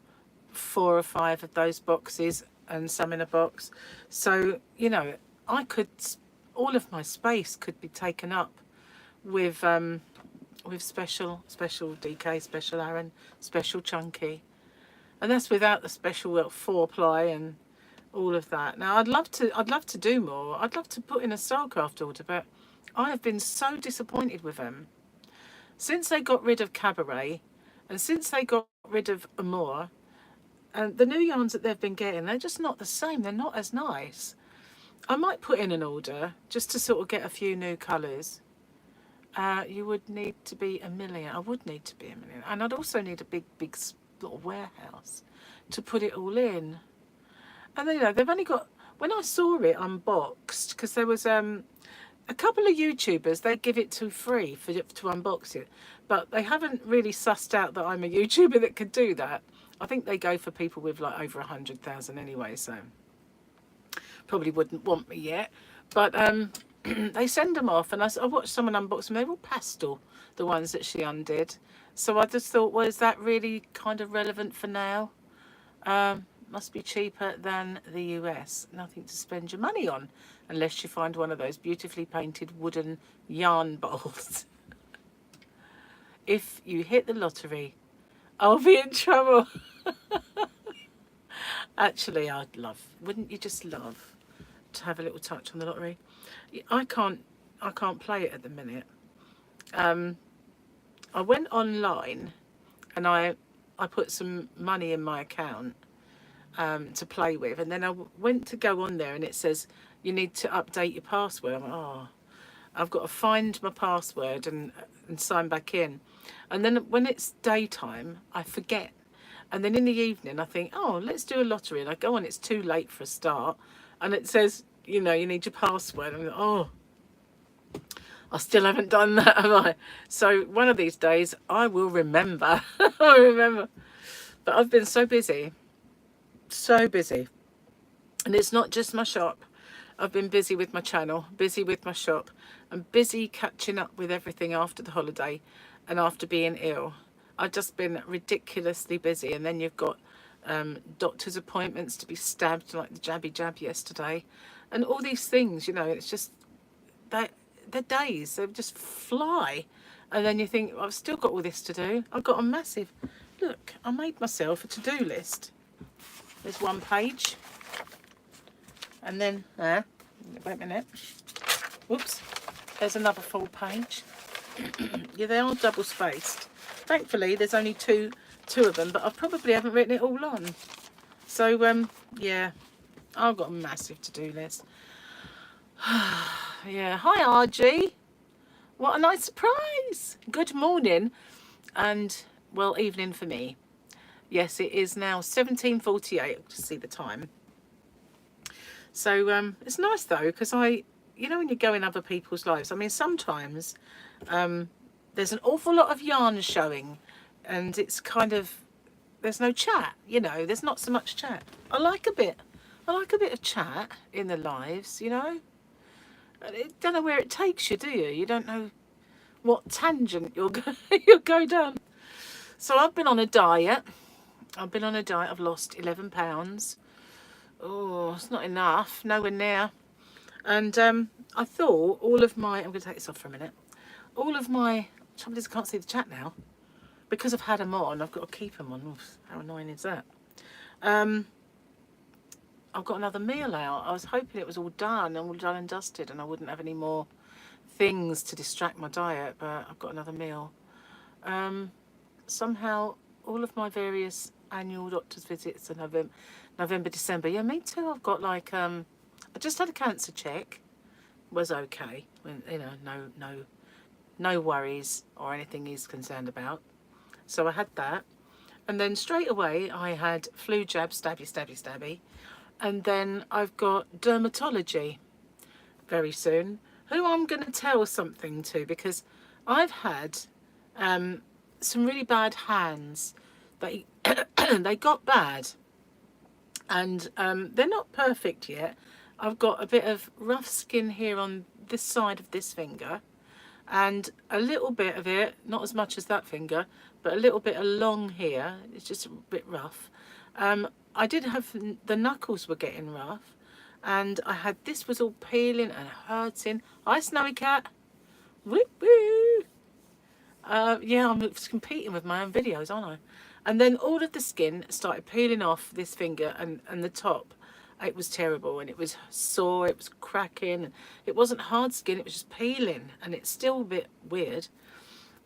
4 or 5 of those boxes and some in a box. So, you know, all of my space could be taken up with special DK, Special Aran, special chunky, and that's without the special 4-ply and all of that. Now I'd love to do more. I'd love to put in a Stylecraft order, but I have been so disappointed with them since they got rid of Cabaret and since they got rid of Amour. And the new yarns that they've been getting, they're just not the same. They're not as nice. I might put in an order just to sort of get a few new colours. You would need to be a million. I would need to be a million. And I'd also need a big sort of warehouse to put it all in. And you know, they've only got, when I saw it unboxed, because there was a couple of YouTubers, they give it to free to unbox it. But they haven't really sussed out that I'm a YouTuber that could do that. I think they go for people with like over 100,000 anyway, so probably wouldn't want me yet. But they send them off, and I watched someone unbox them. They're all pastel, the ones that she undid. So I just thought, well, is that really kind of relevant for now? Must be cheaper than the US. Nothing to spend your money on, unless you find one of those beautifully painted wooden yarn bowls. If you hit the lottery, I'll be in trouble. Actually, wouldn't you just love to have a little touch on the lottery? I can't play it at the minute. I went online and I put some money in my account to play with, and then I went to go on there and it says you need to update your password. I'm like, oh, I've got to find my password and sign back in. And then when it's daytime, I forget. And then in the evening, I think, oh, let's do a lottery. And I go on, it's too late for a start. And it says, you know, you need your password. I'm like, oh, I still haven't done that, have I? So one of these days, I will remember. I remember. But I've been so busy. So busy. And it's not just my shop. I've been busy with my channel, busy with my shop, and busy catching up with everything after the holiday and after being ill. I've just been ridiculously busy. And then you've got doctor's appointments to be stabbed like the jabby jab yesterday. And all these things, you know, it's just, the days, they just fly. And then you think, well, I've still got all this to do. I've got a massive, look, I made myself a to-do list. There's one page. And then, wait a minute. Whoops. There's another full page. Yeah, they are double spaced. Thankfully, there's only two of them, but I probably haven't written it all on. So, yeah, I've got a massive to-do list. Yeah, hi RG. What a nice surprise. Good morning and, well, evening for me. Yes, it is now 17:48. I'll just see the time. So it's nice though, because you know, when you go in other people's lives, I mean, sometimes there's an awful lot of yarn showing and it's kind of, there's no chat, you know, there's not so much chat. I like a bit of chat in the lives, you know. You don't know where it takes you, do you? You don't know what tangent you'll go down. So I've been on a diet. I've lost 11 pounds. Oh, it's not enough, nowhere near. And I thought all of my, I'm going to take this off for a minute. All of my, trouble is I can't see the chat now. because I've had them on, I've got to keep them on. Oof, how annoying is that? I've got another meal out. I was hoping it was all done and dusted and I wouldn't have any more things to distract my diet, but I've got another meal. Somehow all of my various annual doctor's visits are November, December. Yeah, me too. I've got like I just had a cancer check. Was okay. You know, no worries or anything he's concerned about. So I had that. And then straight away I had flu jab, stabby. And then I've got dermatology very soon, who I'm going to tell something to, because I've had some really bad hands. They they got bad, and they're not perfect yet. I've got a bit of rough skin here on this side of this finger, and a little bit of it, not as much as that finger, but a little bit along here. It's just a bit rough. I did have, the knuckles were getting rough, and I had, this was all peeling and hurting. Hi, Snowy Cat. Whoop woo. Yeah, I'm competing with my own videos, aren't I? And then all of the skin started peeling off this finger and the top. It was terrible, and it was sore, it was cracking. It wasn't hard skin, it was just peeling, and it's still a bit weird.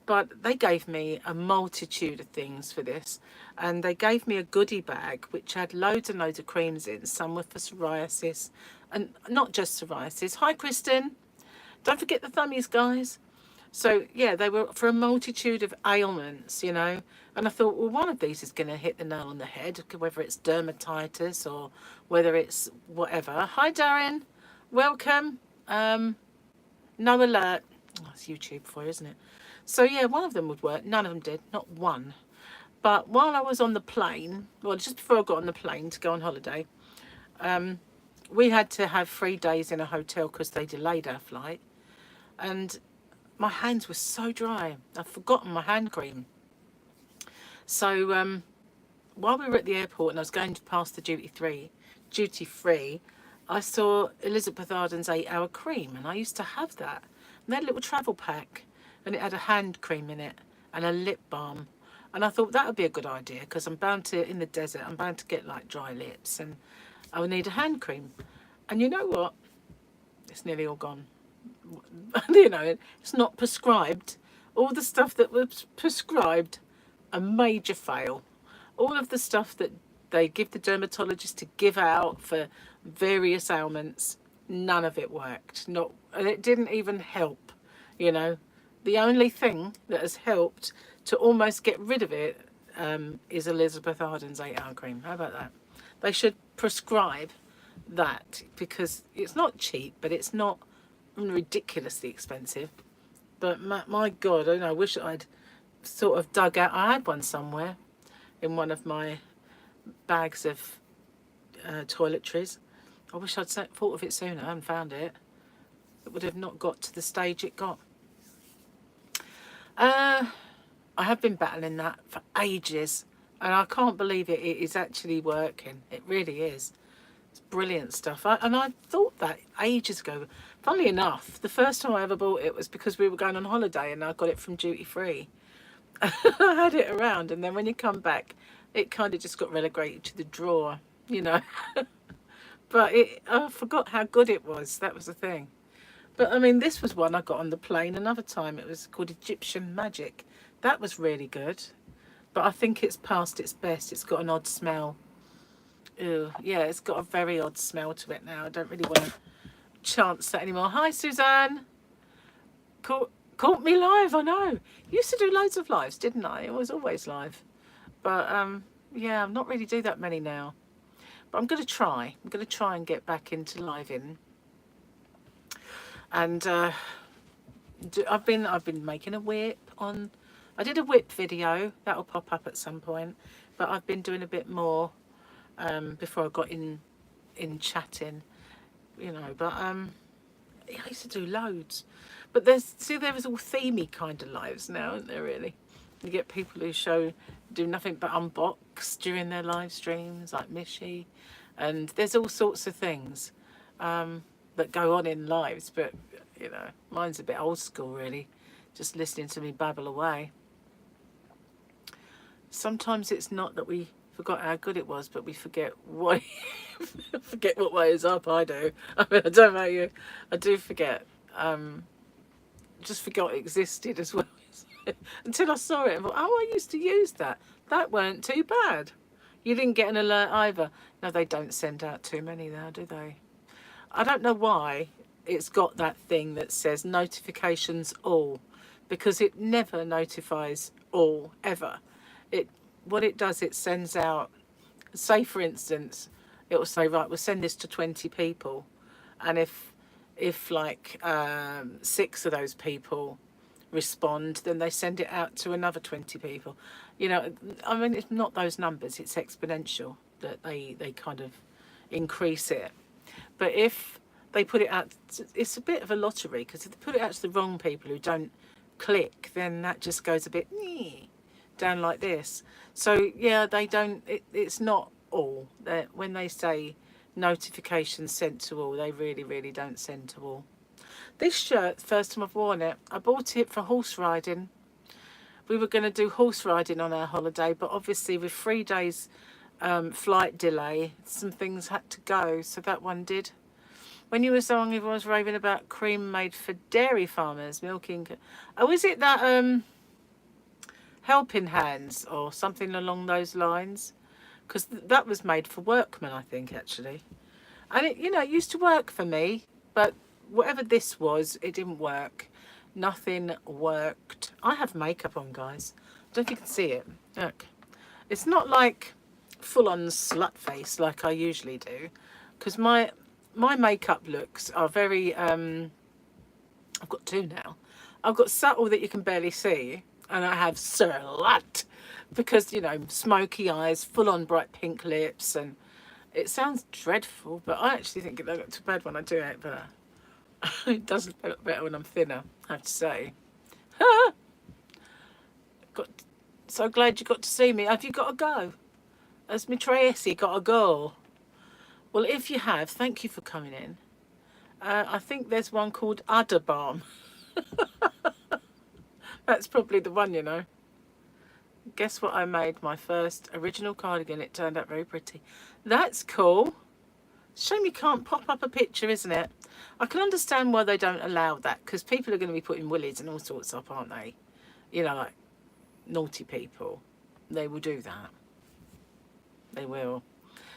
But they gave me a multitude of things for this, and they gave me a goodie bag which had loads and loads of creams in. Some were for psoriasis, and not just psoriasis. Hi, Kristen. Don't forget the thummies, guys. So yeah, they were for a multitude of ailments, you know. And I thought, well, one of these is going to hit the nail on the head, whether it's dermatitis or whether it's whatever. Hi, Darren. Welcome. No alert. Oh, it's YouTube for you, isn't it? So yeah, one of them would work. None of them did. Not one. But while I was on the plane, well, just before I got on the plane to go on holiday, we had to have 3 days in a hotel because they delayed our flight. And my hands were so dry. I'd forgotten my hand cream. So while we were at the airport and I was going to pass the duty free, I saw Elizabeth Arden's 8-hour cream, and I used to have that. And they had a little travel pack, and it had a hand cream in it and a lip balm. And I thought that would be a good idea, because I'm bound to, in the desert, I'm bound to get like dry lips, and I would need a hand cream. And you know what? It's nearly all gone. You know, it's not prescribed. All the stuff that was prescribed, a major fail. All of the stuff that they give the dermatologist to give out for various ailments, none of it worked. Not, and it didn't even help, you know. The only thing that has helped to almost get rid of it is Elizabeth Arden's 8-hour cream. How about that? They should prescribe that, because it's not cheap, but it's not ridiculously expensive. But my God, I wish I'd sort of dug out. I had one somewhere in one of my bags of toiletries. I wish I'd thought of it sooner and found it. It would have not got to the stage it got. I have been battling that for ages, and I can't believe it is actually working. It really is. It's brilliant stuff. And I thought that ages ago. Funnily enough, the first time I ever bought it was because we were going on holiday and I got it from duty free. I had it around, and then when you come back, it kind of just got relegated to the drawer, you know. But I forgot how good it was. That was the thing. But I mean, this was one I got on the plane. Another time it was called Egyptian Magic. That was really good. But I think it's past its best. It's got an odd smell. Ew, yeah, it's got a very odd smell to it now. I don't really want to chance that anymore. Hi, Suzanne. Caught me live, I know. Used to do loads of lives, didn't I? It was always live. But yeah, I'm not really do that many now. But I'm going to try. I'm going to try and get back into live-in. And I've been making a whip on. I did a whip video that'll pop up at some point, but I've been doing a bit more before I got in chatting, you know. But I used to do loads, but there is all themey kind of lives now, isn't there? Really, you get people who do nothing but unbox during their live streams, like Mishy, and there's all sorts of things that go on in lives. But you know, mine's a bit old school, really, just listening to me babble away. sometimes it's not that we forgot how good it was, but we forget what forget what way is up. I do. I mean, I don't know about you. I do forget. Just forgot it existed as well. Until I saw it and thought, oh, I used to use that. That weren't too bad. You didn't get an alert either. No, they don't send out too many now, do they? I don't know why it's got that thing that says notifications all, because it never notifies all, ever. What it does, it sends out, say for instance, it will say, right, we'll send this to 20 people. And if like 6 of those people respond, then they send it out to another 20 people. You know, I mean, it's not those numbers, it's exponential that they kind of increase it. But if they put it out, it's a bit of a lottery, because if they put it out to the wrong people who don't click, then that just goes a bit down like this. So yeah, they don't, it's not all. When they say notifications sent to all, they really don't send to all. This shirt, first time I've worn it, I bought it for horse riding. We were going to do horse riding on our holiday, but obviously with 3 days flight delay, some things had to go, so that one did. When you were so young, everyone was raving about cream made for dairy farmers, milking. Oh, is it that Helping Hands or something along those lines? Because that was made for workmen, I think, actually. And it, you know, it used to work for me, but whatever this was, it didn't work. Nothing worked. I have makeup on, guys. I don't know if you can see it. Look. It's not like full-on slut face like I usually do, because my makeup looks are very, I've got 2 now. I've got subtle that you can barely see, and I have slut, because, you know, smoky eyes, full-on bright pink lips, and it sounds dreadful, but I actually think it doesn't look too bad when I do it, but it does look better when I'm thinner, I have to say. So glad you got to see me. Have you got to go? Has my Tracy got to go? Well, if you have, thank you for coming in. I think there's one called Udder Balm. That's probably the one, you know. Guess what I made? My first original cardigan. It turned out very pretty. That's cool. Shame you can't pop up a picture, isn't it? I can understand why they don't allow that, because people are going to be putting willies and all sorts up, aren't they? You know, like naughty people. They will do that. They will.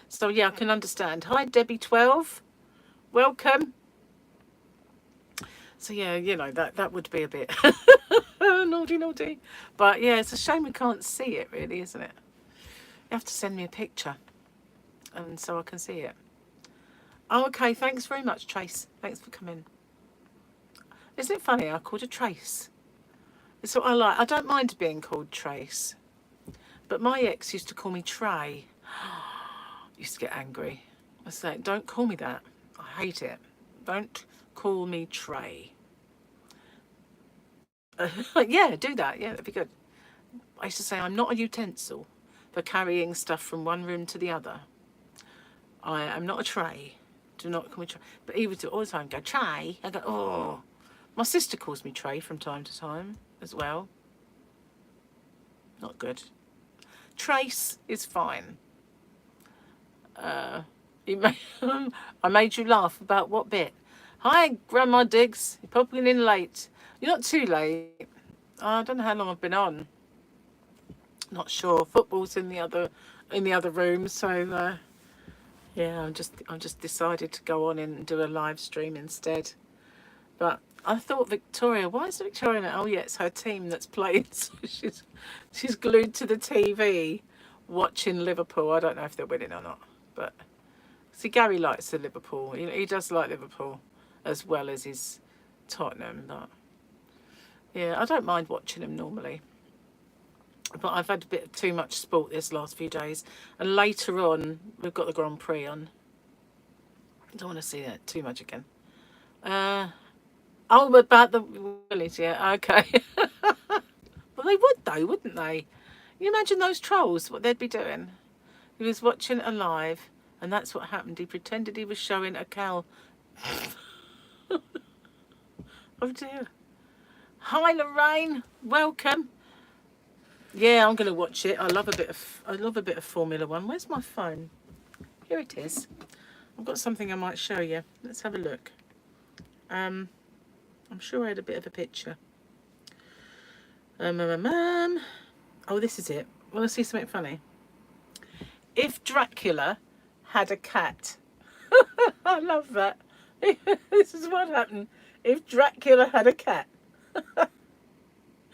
So yeah, I can understand. Hi, Debbie12. Welcome. So yeah, you know, that would be a bit naughty. But yeah, it's a shame we can't see it, really, isn't it? You have to send me a picture, and so I can see it. Oh, okay. Thanks very much, Trace. Thanks for coming. Isn't it funny? I called her Trace. It's what I like. I don't mind being called Trace, but my ex used to call me Trey. Used to get angry. I say, don't call me that. I hate it. Don't call me Trey. Yeah, do that. Yeah, that'd be good. I used to say, I'm not a utensil for carrying stuff from one room to the other. I am not a tray. Do not call me Trey. But he would do it all the time. Go, Trey. I go, oh. My sister calls me Trey from time to time as well. Not good. Trace is fine. I made you laugh about what bit? Hi, Grandma Diggs. You're popping in late. You're not too late. I don't know how long I've been on. Not sure. Football's in the other room, so yeah, I'm just decided to go on and do a live stream instead. But I thought Victoria, why is Victoria? Oh yeah, it's her team that's playing. So she's glued to the TV watching Liverpool. I don't know if they're winning or not, but see, Gary likes the Liverpool. He does like Liverpool as well as his Tottenham. But yeah, I don't mind watching him normally. But I've had a bit too much sport this last few days, and later on we've got the Grand Prix on. I don't want to see that too much again. Oh, about the Willies, yeah, okay. Well, they would though, wouldn't they? Can you imagine those trolls, what they'd be doing? He was watching it live, and that's what happened. He pretended he was showing a cow. Oh dear. Hi, Lorraine. Welcome. Yeah, I'm gonna watch it. I love a bit of Formula One. Where's my phone? Here it is. I've got something I might show you. Let's have a look. I'm sure I had a bit of a picture. Oh, this is it. Want to see something funny? If Dracula had a cat. I love that. This is what happened if Dracula had a cat.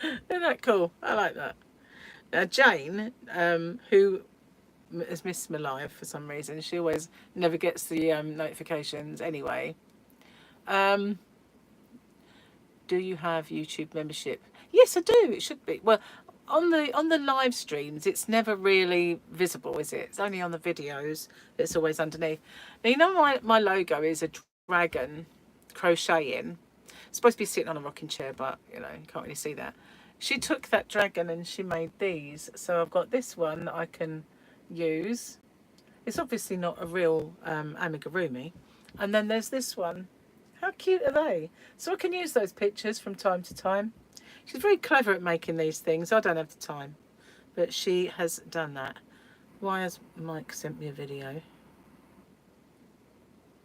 Isn't that cool? I like that. Now, Jane, who has missed my live for some reason, she always never gets the notifications anyway. Do you have YouTube membership? Yes, I do. It should be. Well, on the live streams, it's never really visible, is it? It's only on the videos. It's always underneath. Now, you know, my logo is a dragon crocheting. It's supposed to be sitting on a rocking chair, but you know, you can't really see that. She took that dragon and she made these. So I've got this one that I can use. It's obviously not a real amigurumi. And then there's this one. How cute are they? So I can use those pictures from time to time. She's very clever at making these things. I don't have the time. But she has done that. Why has Mike sent me a video?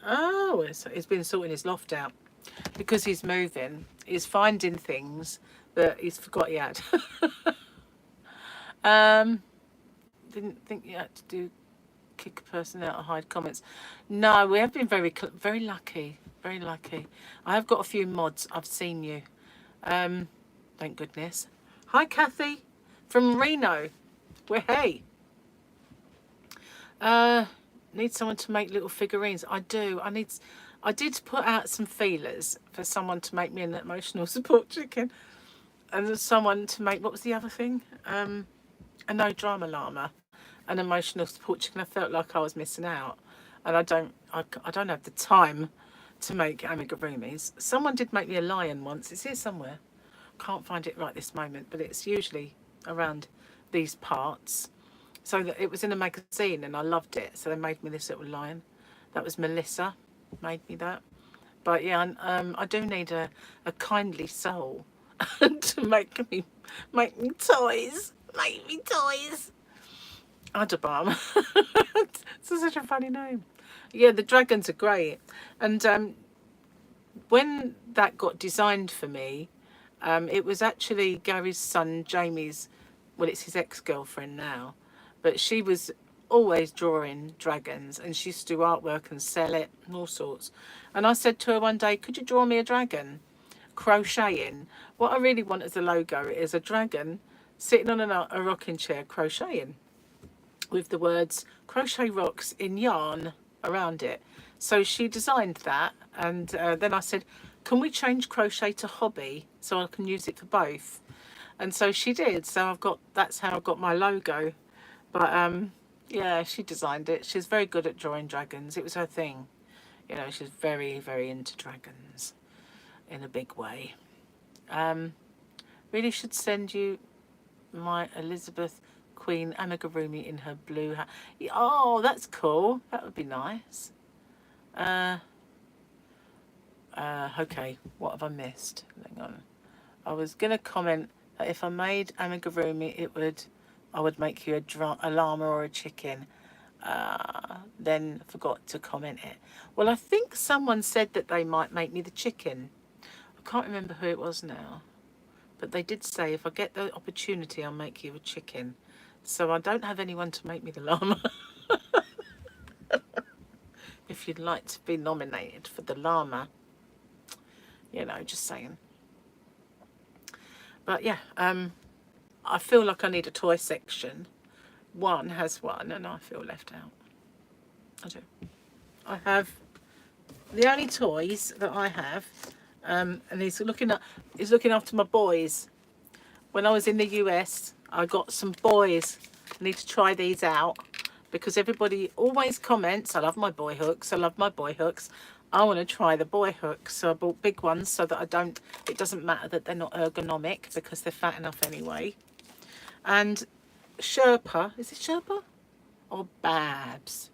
Oh, he's been sorting his loft out. Because he's moving, he's finding things that he's forgot he had. Didn't think you had to do kick a person out or hide comments. No, we have been very lucky. Very lucky. I have got a few mods. I've seen you. Thank goodness. Hi, Kathy from Reno. Well, hey. Need someone to make little figurines. I do. I did put out some feelers for someone to make me an emotional support chicken, and someone to make, what was the other thing? A no drama llama, an emotional support chicken. I felt like I was missing out, and I don't have the time to make amigurumis. Someone did make me a lion once. It's here somewhere. Can't find it right this moment, but it's usually around these parts. So that it was in a magazine and I loved it. So they made me this little lion. That was Melissa, made me that. But yeah, I do need a kindly soul to make me toys. Make me toys. Adabam. It's such a funny name. Yeah, the dragons are great. And when that got designed for me, it was actually Gary's son, Jamie's, well, it's his ex-girlfriend now, but she was always drawing dragons and she used to do artwork and sell it and all sorts. And I said to her one day, could you draw me a dragon crocheting? What I really want as a logo is a dragon sitting on a rocking chair crocheting with the words Crochet Rocks in yarn around it. So she designed that, and then I said, can we change crochet to hobby so I can use it for both? And so she did. So that's how I got my logo. But yeah, she designed it. She's very good at drawing dragons. It was her thing. You know, she's very, very into dragons in a big way. Really should send you my Elizabeth Queen amigurumi in her blue hat. Oh, that's cool. That would be nice. Okay, what have I missed? Hang on. I was going to comment that if I made amigurumi, I would make you a llama or a chicken. Then forgot to comment it. Well, I think someone said that they might make me the chicken. I can't remember who it was now. But they did say if I get the opportunity, I'll make you a chicken. So I don't have anyone to make me the llama. If you'd like to be nominated for the llama, you know, just saying. But yeah, I feel like I need a toy section. One has one and I feel left out. I do. I have the only toys that I have, and he's looking after my boys. When I was in the US, I got some boys. I need to try these out because everybody always comments, I love my boy hooks, I love my boy hooks. I want to try the boy hooks, so I bought big ones so that it doesn't matter that they're not ergonomic because they're fat enough anyway. And Sherpa, is it Sherpa or Babs?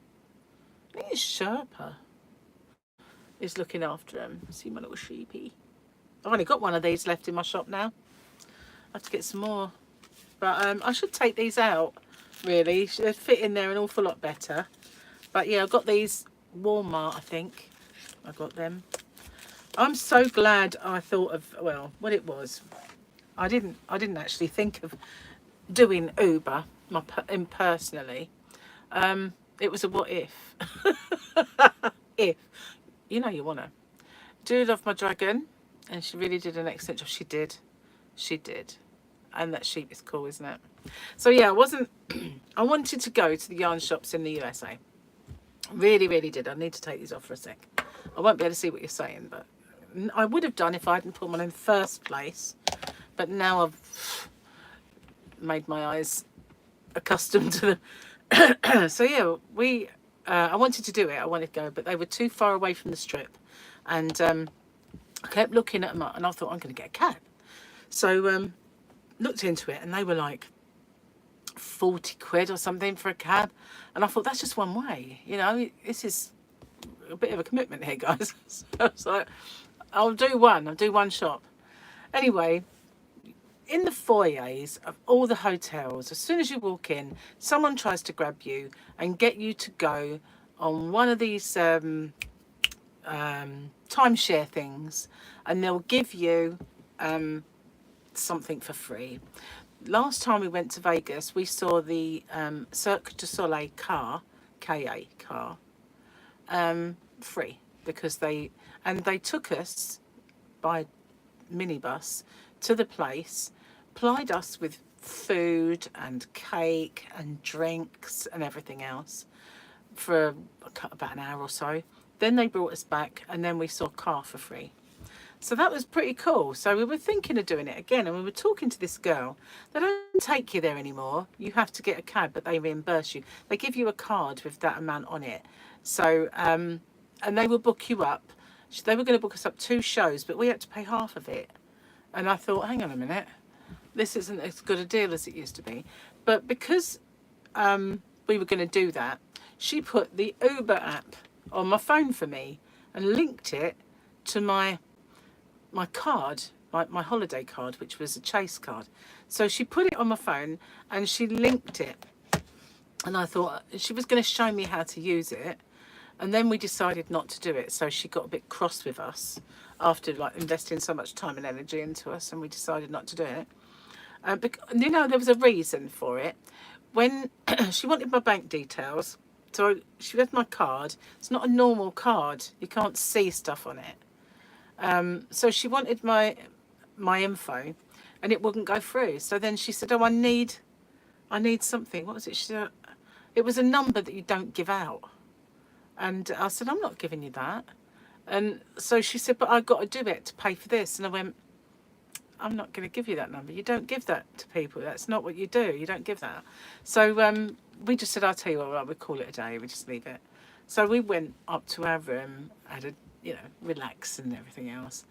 I think it's Sherpa is looking after him. See my little sheepy. I've only got one of these left in my shop now. I have to get some more. But I should take these out, really. They fit in there an awful lot better. But yeah, I've got these Walmart, I think. I got them. I'm so glad I thought of, well, what it was. I didn't actually think of doing Uber personally. It was a what if. If you know you wanna. Do love my dragon, and she really did an excellent job. She did, and that sheep is cool, isn't it? So yeah, I wasn't. I wanted to go to the yarn shops in the USA. Really, really did. I need to take these off for a sec. I won't be able to see what you're saying, but I would have done if I hadn't put one in the first place. But now I've made my eyes accustomed to the. So yeah, I wanted to do it. I wanted to go, but they were too far away from the strip, and I kept looking at them, and I thought I'm going to get a cab. So looked into it, and they were like 40 quid or something for a cab, and I thought that's just one way. You know, this is a bit of a commitment here, guys. So I was like, I'll do one shop. Anyway, in the foyers of all the hotels, as soon as you walk in, someone tries to grab you and get you to go on one of these timeshare things, and they'll give you something for free. Last time we went to Vegas, we saw the Cirque du Soleil car, KA car, free, because they took us by minibus to the place, plied us with food and cake and drinks and everything else for about an hour or so. Then they brought us back, and then we saw a car for free. So that was pretty cool. So we were thinking of doing it again, and we were talking to this girl. They don't take you there anymore. You have to get a cab, but they reimburse you. They give you a card with that amount on it. So, and they will book you up. They were going to book us up 2 shows, but we had to pay half of it. And I thought, hang on a minute, this isn't as good a deal as it used to be. But because we were going to do that, she put the Uber app on my phone for me and linked it to my card, my holiday card, which was a Chase card. So she put it on my phone and she linked it. And I thought she was going to show me how to use it. And then we decided not to do it. So she got a bit cross with us after like investing so much time and energy into us, and we decided not to do it. You know, there was a reason for it. When she wanted my bank details, so she had my card. It's not a normal card. You can't see stuff on it. So she wanted my info, and it wouldn't go through. So then she said, "Oh, I need something." What was it? She said, it was a number that you don't give out. And I said, "I'm not giving you that." And so she said, "But I've got to do it to pay for this." And I went, "I'm not going to give you that number. You don't give that to people. That's not what you do. You don't give that." So we just said, "I'll tell you what, right, we'll call it a day. We just leave it." So we went up to our room, had a, relax and everything else.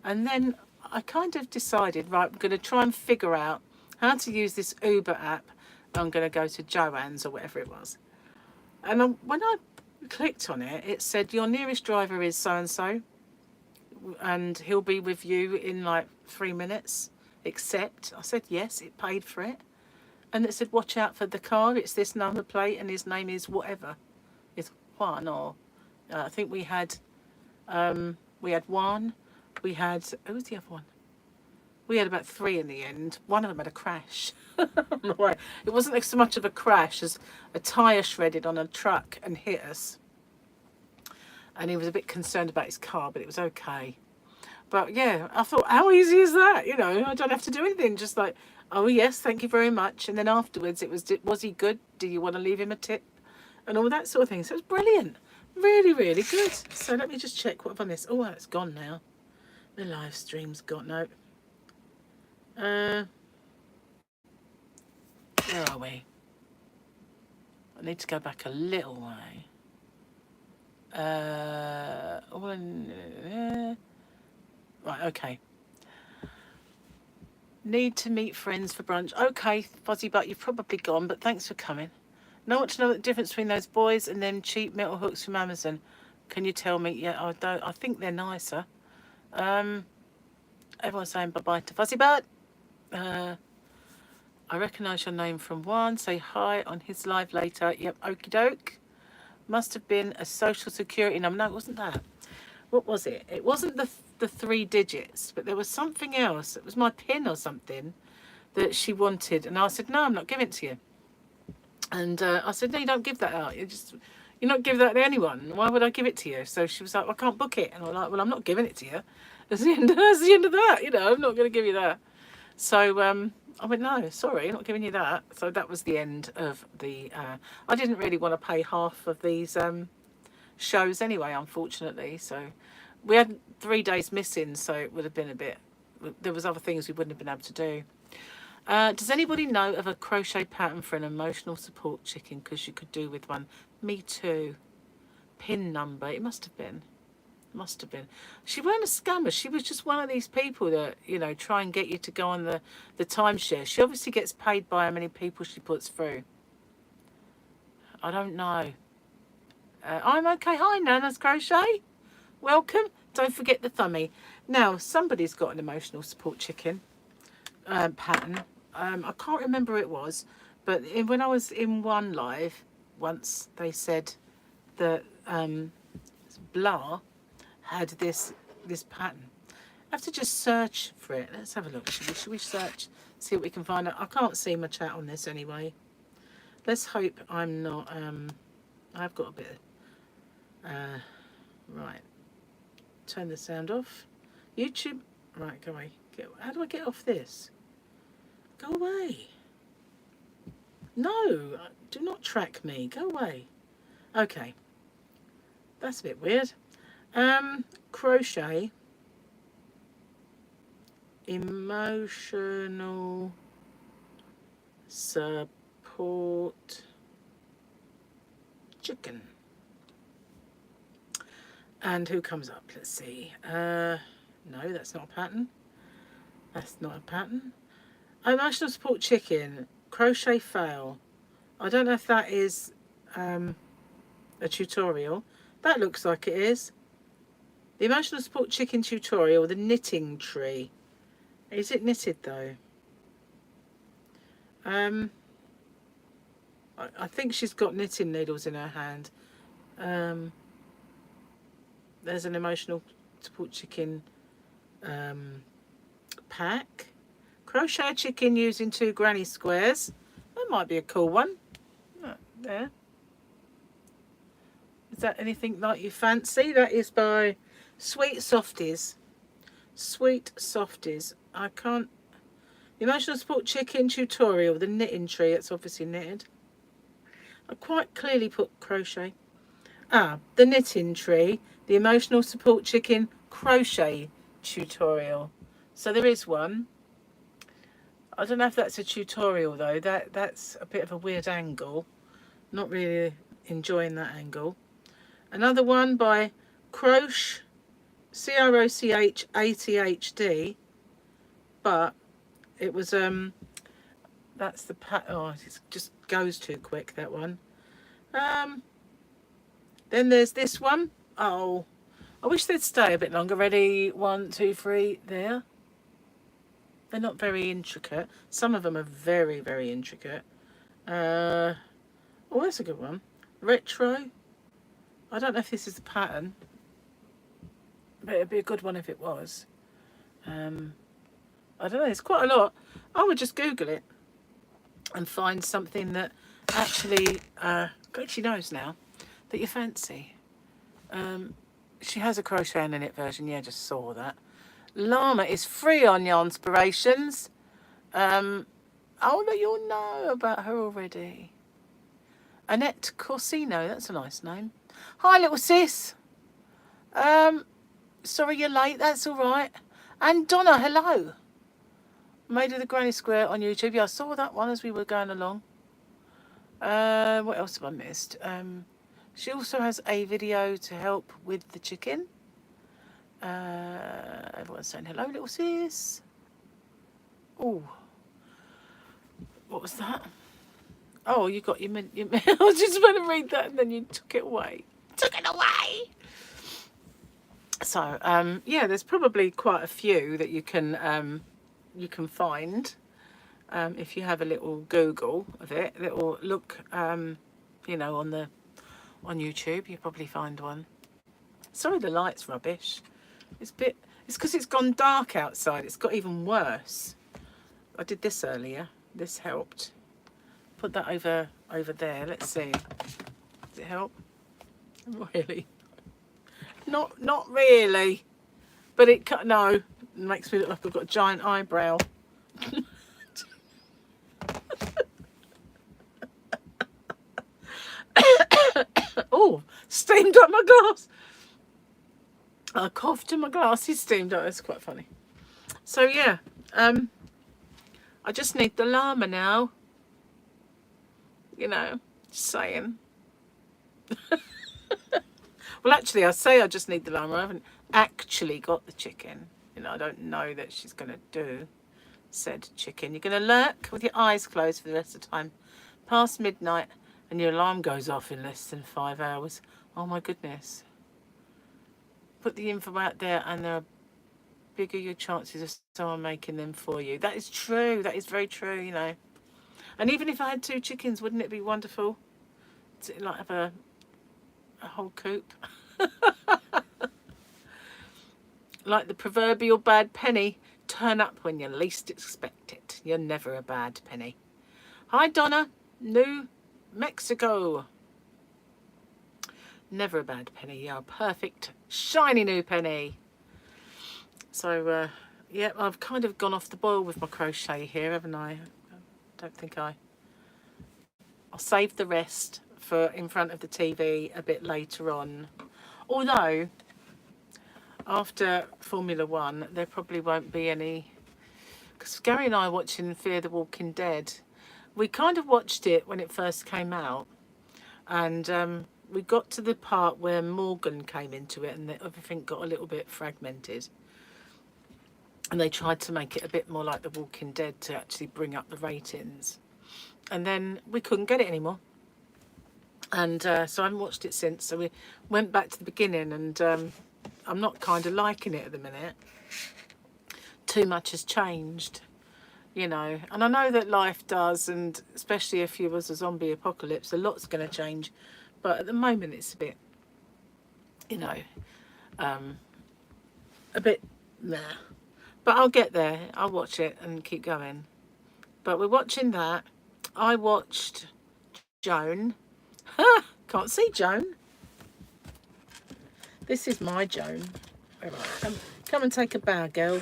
And then I kind of decided, right, we're going to try and figure out how to use this Uber app. I'm going to go to Joanne's or whatever it was. And when I clicked on it, it said, "Your nearest driver is so-and-so, and he'll be with you in like 3 minutes. Accept." I said yes, it paid for it. And it said, "Watch out for the car. It's this number plate, and his name is whatever. It's Juan," or I think we had Juan. We had, who was the other one? We had about 3 in the end. One of them had a crash. It wasn't like so much of a crash as a tyre shredded on a truck and hit us. And he was a bit concerned about his car, but it was okay. But yeah, I thought, how easy is that? I don't have to do anything. Just like, "Oh yes, thank you very much." And then afterwards it was he good? Do you want to leave him a tip? And all that sort of thing. So it's brilliant. Really, really good. So let me just check what I've on this. Oh, it's gone now. The live stream's gone. No. Where are we? I need to go back a little way. Right, okay. Need to meet friends for brunch. Okay, Fuzzy Butt, you've probably gone, but thanks for coming. Know what to know the difference between those boys and them cheap metal hooks from Amazon? Can you tell me? Yeah, I don't. I think they're nicer. Everyone's saying bye-bye to Fuzzy Butt. I recognise your name from one. Say hi on his live later. Yep, okie doke. Must have been a social security number. No, it wasn't that. What was it? It wasn't the 3 digits, but there was something else. It was my PIN or something that she wanted. And I said, no, I'm not giving it to you. And I said, no, you don't give that out. You're not giving that to anyone. Why would I give it to you? So she was like, well, I can't book it. And I'm like, well, I'm not giving it to you. That's the end of that. You know, I'm not going to give you that. So I went, no, sorry, not giving you that. So that was the end of the... I didn't really want to pay half of these shows anyway, unfortunately. So we had 3 days missing, so it would have been a bit... There was other things we wouldn't have been able to do. Does anybody know of a crochet pattern for an emotional support chicken? Because you could do with one. Me too. PIN number. It must have been. Must have been. She weren't a scammer. She was just one of these people that, you know, try and get you to go on the timeshare. She obviously gets paid by how many people she puts through. I don't know. I'm okay. Hi, Nana's Crochet. Welcome. Don't forget the thumbie. Now, somebody's got an emotional support chicken pattern. I can't remember who it was, but when I was in one live once, they said that Blah had this pattern. I have to just search for it. Let's have a look. Should we search, see what we can find out? I can't see my chat on this anyway. Let's hope I'm not... I've got a bit of... right. Turn the sound off. YouTube... Right, go away. How do I get off this? Go away. No, do not track me. Go away. Okay. That's a bit weird. Crochet. Emotional support chicken. And who comes up? Let's see. No, that's not a pattern. That's not a pattern. Emotional support chicken. Crochet fail. I don't know if that is a tutorial. That looks like it is. The emotional support chicken tutorial. The knitting tree. Is it knitted though? I think she's got knitting needles in her hand. There's an emotional support chicken pack. Crochet chicken using 2 granny squares. That might be a cool one. There. Is that anything like you fancy? That is by Sweet Softies. Sweet Softies. I can't... The emotional support chicken tutorial. The knitting tree. It's obviously knitted. I quite clearly put crochet. The knitting tree. The emotional support chicken crochet tutorial. So there is one. I don't know if that's a tutorial though. That's a bit of a weird angle. Not really enjoying that angle. Another one by Croch, CROCH but it was that's the oh, it just goes too quick, that one. Then there's this one. Oh, I wish they'd stay a bit longer. Ready, 1, 2, 3, there. They're not very intricate. Some of them are very, very intricate. Oh, that's a good one. Retro. I don't know if this is the pattern, but it'd be a good one if it was. I don't know. It's quite a lot. I would just Google it and find something that actually, God, she knows now, that you fancy. She has a crochet and a knit version. Yeah, just saw that. Llama is free on Yarnspirations. Oh, no, you'll know about her already. Annette Corsino, that's a nice name. Hi, little sis. Sorry you're late, that's all right. And Donna, hello. Made of the Granny Square on YouTube. Yeah, I saw that one as we were going along. What else have I missed? She also has a video to help with the chicken. Everyone's saying hello, little sis. Oh, what was that? Oh, you got your I was just going to read that and then you took it away. Took it away. So, yeah, there's probably quite a few that you can find. If you have a little Google of it, little look, you know, on YouTube, you'll probably find one. Sorry, the light's rubbish. It's because it's gone dark outside. It's got even worse. I did this earlier. This helped. Put that over there. Let's see. Does it help? Really? Not really. But it makes me look like I've got a giant eyebrow. Oh, steamed up my glass. I coughed and my glasses steamed up. That's quite funny. So yeah, I just need the llama now. You know, just saying. Well, actually, I say I just need the llama. I haven't actually got the chicken. You know, I don't know that she's going to do said chicken. You're going to lurk with your eyes closed for the rest of the time. Past midnight, and your alarm goes off in less than 5 hours. Oh my goodness. Put the info out there and there are bigger your chances of someone making them for you. That is true. That is very true, you know. And even if I had 2 chickens, wouldn't it be wonderful to like have a whole coop? Like the proverbial bad penny, turn up when you least expect it. You're never a bad penny. Hi Donna, New Mexico. Never a bad penny. You're a perfect, shiny new penny. So, yeah, I've kind of gone off the boil with my crochet here, haven't I? I don't think I'll save the rest for in front of the TV a bit later on. Although, after Formula One, there probably won't be any... Because Gary and I are watching Fear the Walking Dead. We kind of watched it when it first came out. And we got to the part where Morgan came into it and everything got a little bit fragmented. And they tried to make it a bit more like The Walking Dead to actually bring up the ratings. And then we couldn't get it anymore. And so I haven't watched it since. So we went back to the beginning and I'm not kind of liking it at the minute. Too much has changed, you know. And I know that life does, and especially if you was a zombie apocalypse, a lot's going to change. But at the moment it's a bit, you know, a bit nah. But I'll get there. I'll watch it and keep going. But we're watching that. I watched Joan. Ha! Can't see Joan. This is my Joan. Come and take a bow, girl.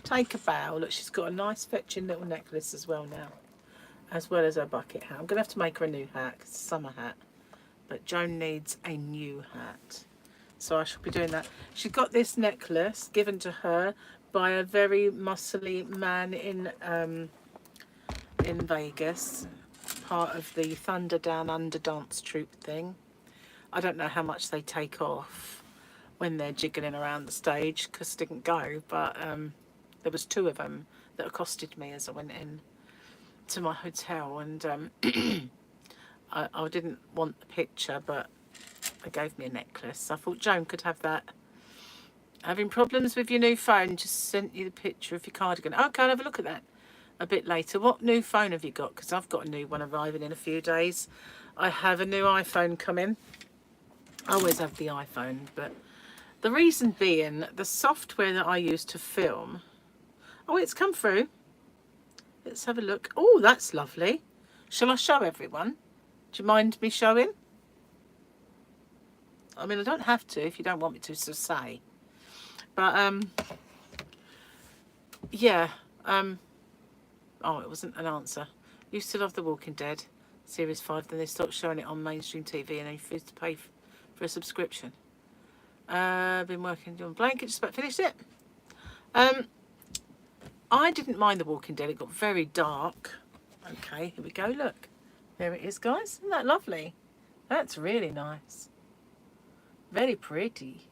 Take a bow. Look, she's got a nice fetching little necklace as well now. As well as her bucket hat. I'm going to have to make her a new hat. It's a summer hat. But Joan needs a new hat. So I shall be doing that. She's got this necklace given to her by a very muscly man in Vegas. Part of the Thunder Down Under dance troupe thing. I don't know how much they take off when they're jiggling around the stage because I didn't go, but there was 2 of them that accosted me as I went in to my hotel, and I didn't want the picture, but they gave me a necklace. I thought Joan could have that. Having problems with your new phone, just sent you the picture of your cardigan. Okay, I'll have a look at that a bit later. What new phone have you got? Because I've got a new one arriving in a few days. I have a new iPhone coming. I always have the iPhone, but the reason being, the software that I use to film... Oh, it's come through. Let's have a look. Oh, that's lovely. Shall I show everyone? Do you mind me showing? I mean, I don't have to if you don't want me to, so say. But, yeah. Oh, it wasn't an answer. Used to love The Walking Dead, Series 5. Then they stopped showing it on mainstream TV and they refused to pay for a subscription. Been working on blanket, just about finished it. I didn't mind The Walking Dead. It got very dark. Okay, here we go. Look. There it is, guys. Isn't that lovely? That's really nice. Very pretty.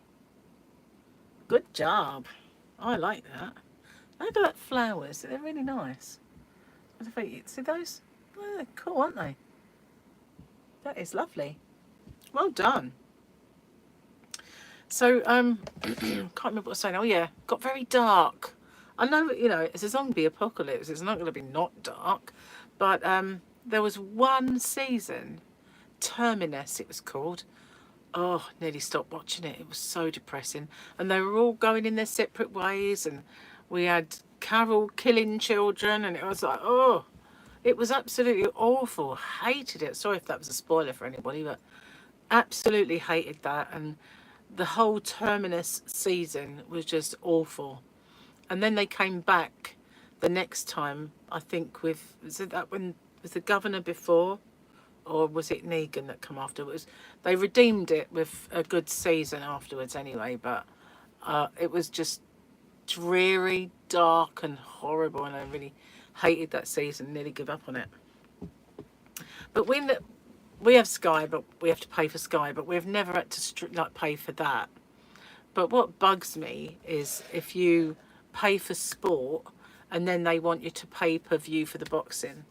Good job. I like that. Look at that flowers. They're really nice. See those? Oh, they're cool, aren't they? That is lovely. Well done. So, can't remember what I was saying. Oh, yeah. Got very dark. I know, you know, it's a zombie apocalypse. It's not going to be not dark. But there was one season, Terminus it was called. Oh, nearly stopped watching it. It was so depressing. And they were all going in their separate ways. And we had Carol killing children. And it was like, oh, it was absolutely awful. Hated it. Sorry if that was a spoiler for anybody, but absolutely hated that. And the whole Terminus season was just awful. And then they came back the next time, I think, with, was it that when, was the governor before? Or was it Negan that come afterwards? They redeemed it with a good season afterwards anyway, but it was just dreary, dark and horrible, and I really hated that season, nearly give up on it. But we have Sky, but we have to pay for Sky, but we've never had to like pay for that. But what bugs me is if you pay for sport and then they want you to pay-per-view for the boxing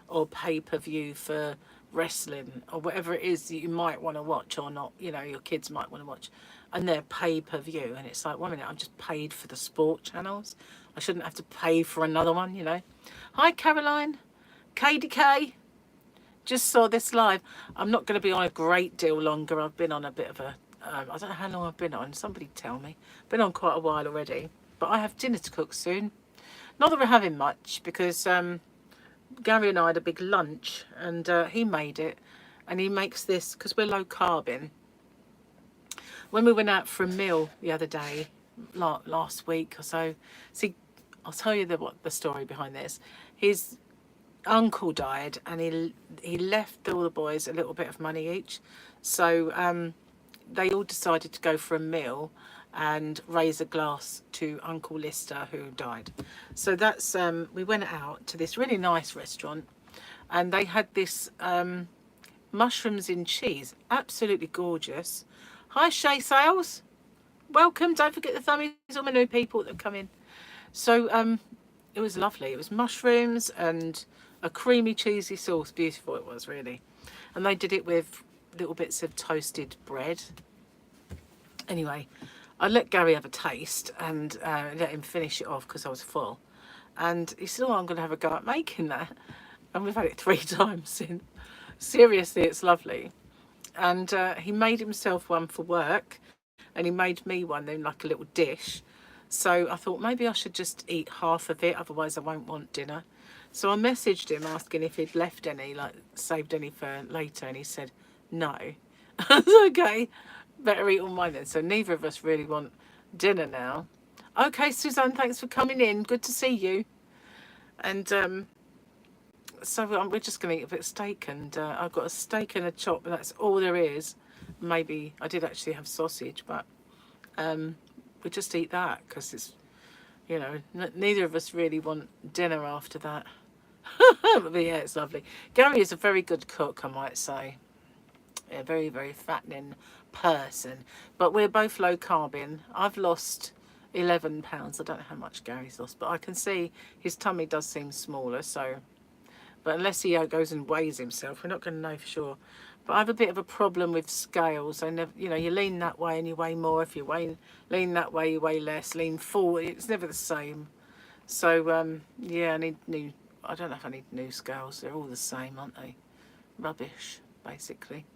or pay-per-view for wrestling or whatever it is that you might want to watch or not, you know, your kids might want to watch, and they're pay-per-view, and it's like, 1 minute, I've just paid for the sport channels. I shouldn't have to pay for another one, you know. Hi, Caroline. KDK. Just saw this live. I'm not going to be on a great deal longer. I've been on a bit of a, I don't know how long I've been on. Somebody tell me. Been on quite a while already. But I have dinner to cook soon. Not that we're having much because Gary and I had a big lunch and he made it. And he makes this, because we're low carbing. When we went out for a meal the other day, last week or so, see, I'll tell you the story behind this. His uncle died and he left all the boys a little bit of money each. So they all decided to go for a meal and raise a glass to Uncle Lister who died. So that's we went out to this really nice restaurant and they had this mushrooms in cheese, absolutely gorgeous. Hi Shay Sales, welcome. Don't forget the thummies, all my new people that have come in. So it was lovely. It was mushrooms and a creamy cheesy sauce. Beautiful it was, really. And they did it with little bits of toasted bread. Anyway, I let Gary have a taste and let him finish it off because I was full. And he said, oh, I'm going to have a go at making that. And we've had it 3 times since. Seriously, it's lovely. And he made himself one for work. And he made me one in like a little dish. So I thought maybe I should just eat half of it. Otherwise I won't want dinner. So I messaged him asking if he'd left any, like saved any for later. And he said, no. Okay, better eat all mine then. So neither of us really want dinner now. Okay, Suzanne, thanks for coming in. Good to see you. And so we're just going to eat a bit of steak. And I've got a steak and a chop. And that's all there is. Maybe I did actually have sausage, but we just eat that because it's, you know, neither of us really want dinner after that. But yeah, it's lovely. Gary is a very good cook, I might say. A very, very fattening person. But we're both low carbing. I've lost 11 pounds. I don't know how much Gary's lost, but I can see his tummy does seem smaller. So, but unless he goes and weighs himself, we're not going to know for sure. But I have a bit of a problem with scales. I never, you know, you lean that way and you weigh more. If you lean that way, you weigh less. Lean forward, it's never the same. So yeah, I need new. I don't know if I need new scales. They're all the same, aren't they? Rubbish, basically.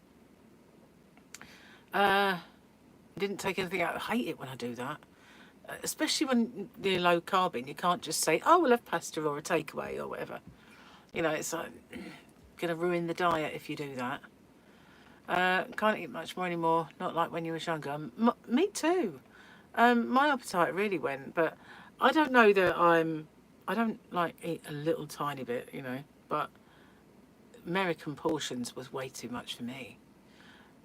Didn't take anything out. I hate it when I do that. Especially when you're low carbing. You can't just say, oh, we'll have pasta or a takeaway or whatever. You know, it's like going to ruin the diet if you do that. Can't eat much more anymore. Not like when you were younger. Me too. My appetite really went. But I don't know that I don't like eat a little tiny bit, you know. But American portions was way too much for me.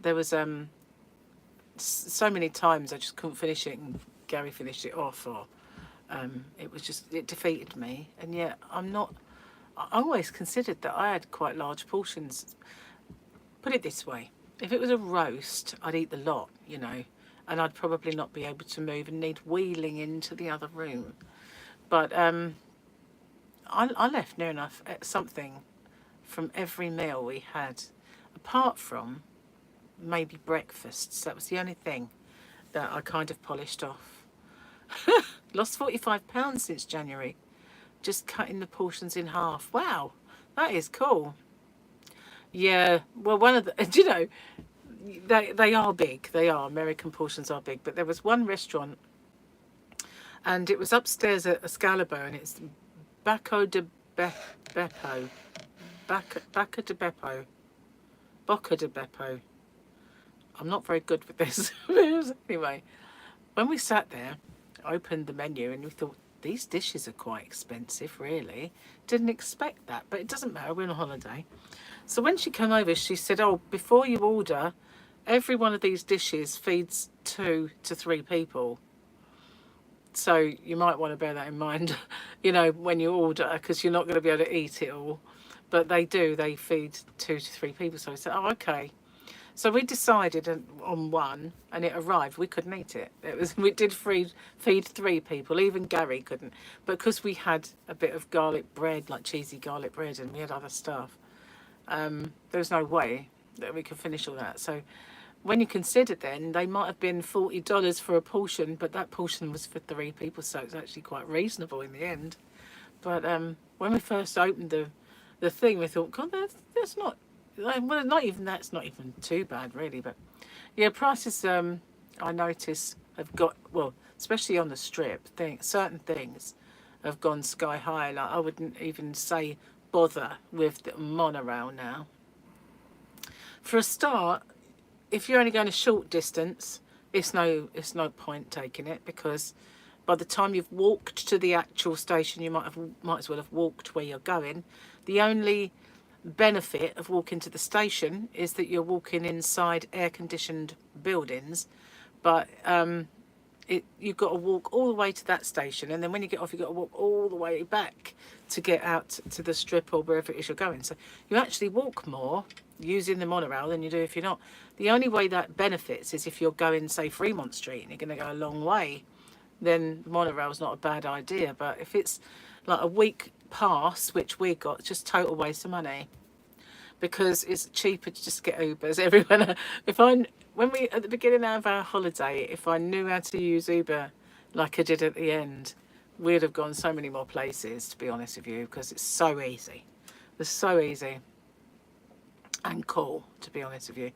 There was so many times I just couldn't finish it and Gary finished it off, or it was just, it defeated me. And yet I always considered that I had quite large portions. Put it this way, if it was a roast, I'd eat the lot, you know, and I'd probably not be able to move and need wheeling into the other room. But I left near enough something from every meal we had, apart from maybe breakfasts. That was the only thing that I kind of polished off. Lost 45 pounds since January. Just cutting the portions in half. Wow, that is cool. Yeah, well, one of the, do you know, they are big. They are. American portions are big. But there was one restaurant, and it was upstairs at Excalibur, and it's Bacco de Beppo. Bacca de Beppo. Bocca de Beppo. I'm not very good with this. Anyway, when we sat there, I opened the menu and we thought, these dishes are quite expensive, really. Didn't expect that, but it doesn't matter. We're on a holiday. So when she came over, she said, oh, before you order, every one of these dishes feeds 2 to 3 people. So you might want to bear that in mind, you know, when you order, because you're not going to be able to eat it all. But they do, they feed 2 to 3 people. So I said, oh, okay. So we decided on one, and it arrived. We couldn't eat it. We did feed 3 people. Even Gary couldn't, but because we had a bit of garlic bread, like cheesy garlic bread, and we had other stuff, there was no way that we could finish all that. So when you consider, then they might have been $40 for a portion, but that portion was for 3 people, so it's actually quite reasonable in the end. But when we first opened the thing, we thought, God, that's not. Well, that's not even too bad, really. But yeah, prices I notice have got, well, especially on the strip, certain things have gone sky high. Like I wouldn't even say bother with the monorail now. For a start, if you're only going a short distance, it's no point taking it, because by the time you've walked to the actual station, you might as well have walked where you're going. The only benefit of walking to the station is that you're walking inside air-conditioned buildings, but you've got to walk all the way to that station, and then when you get off, you've got to walk all the way back to get out to the strip or wherever it is you're going. So you actually walk more using the monorail than you do if you're not. The only way that benefits is if you're going, say, Fremont Street, and you're going to go a long way, then the monorail's not a bad idea. But if it's like a week pass, which we got, it's just total waste of money, because it's cheaper to just get Ubers everywhere. When we at the beginning of our holiday, if I knew how to use Uber like I did at the end, we'd have gone so many more places, to be honest with you, because it's so easy. It's so easy and cool, to be honest with you.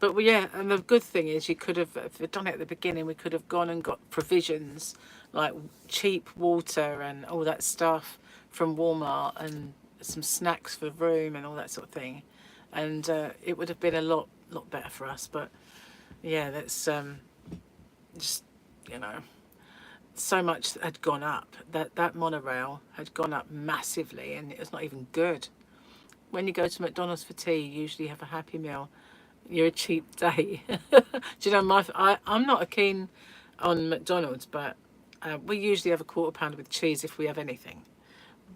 But yeah, and the good thing is, you could have, if we'd done it at the beginning, we could have gone and got provisions like cheap water and all that stuff from Walmart, and some snacks for the room and all that sort of thing, and it would have been a lot better for us. But yeah, that's just, you know, so much had gone up. That monorail had gone up massively, and it was not even good. When you go to McDonald's for tea, you usually have a Happy Meal. You're a cheap day. Do you know, I'm not a keen on McDonald's, but we usually have a £1/4 with cheese if we have anything.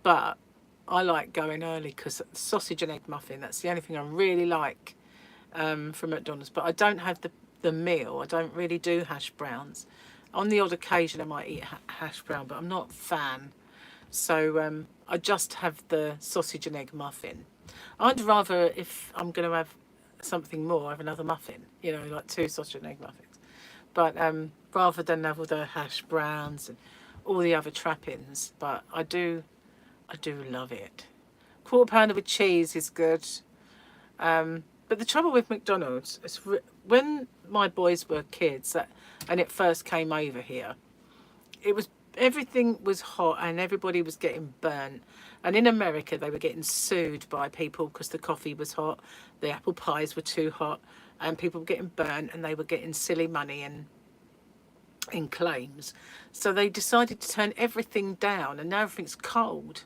But I like going early, because sausage and egg muffin, that's the only thing I really like from McDonald's. But I don't have the meal. I don't really do hash browns. On the odd occasion I might eat hash brown, but I'm not a fan. So I just have the sausage and egg muffin. I'd rather, if I'm going to have something more, have another muffin, you know, like 2 sausage and egg muffins. But rather than have all the hash browns and all the other trappings. But I do love it. £1/4 with cheese is good. But the trouble with McDonald's is, when my boys were kids and it first came over here, everything was hot and everybody was getting burnt. And in America, they were getting sued by people because the coffee was hot, the apple pies were too hot, and people were getting burnt, and they were getting silly money in claims. So they decided to turn everything down, and now everything's cold.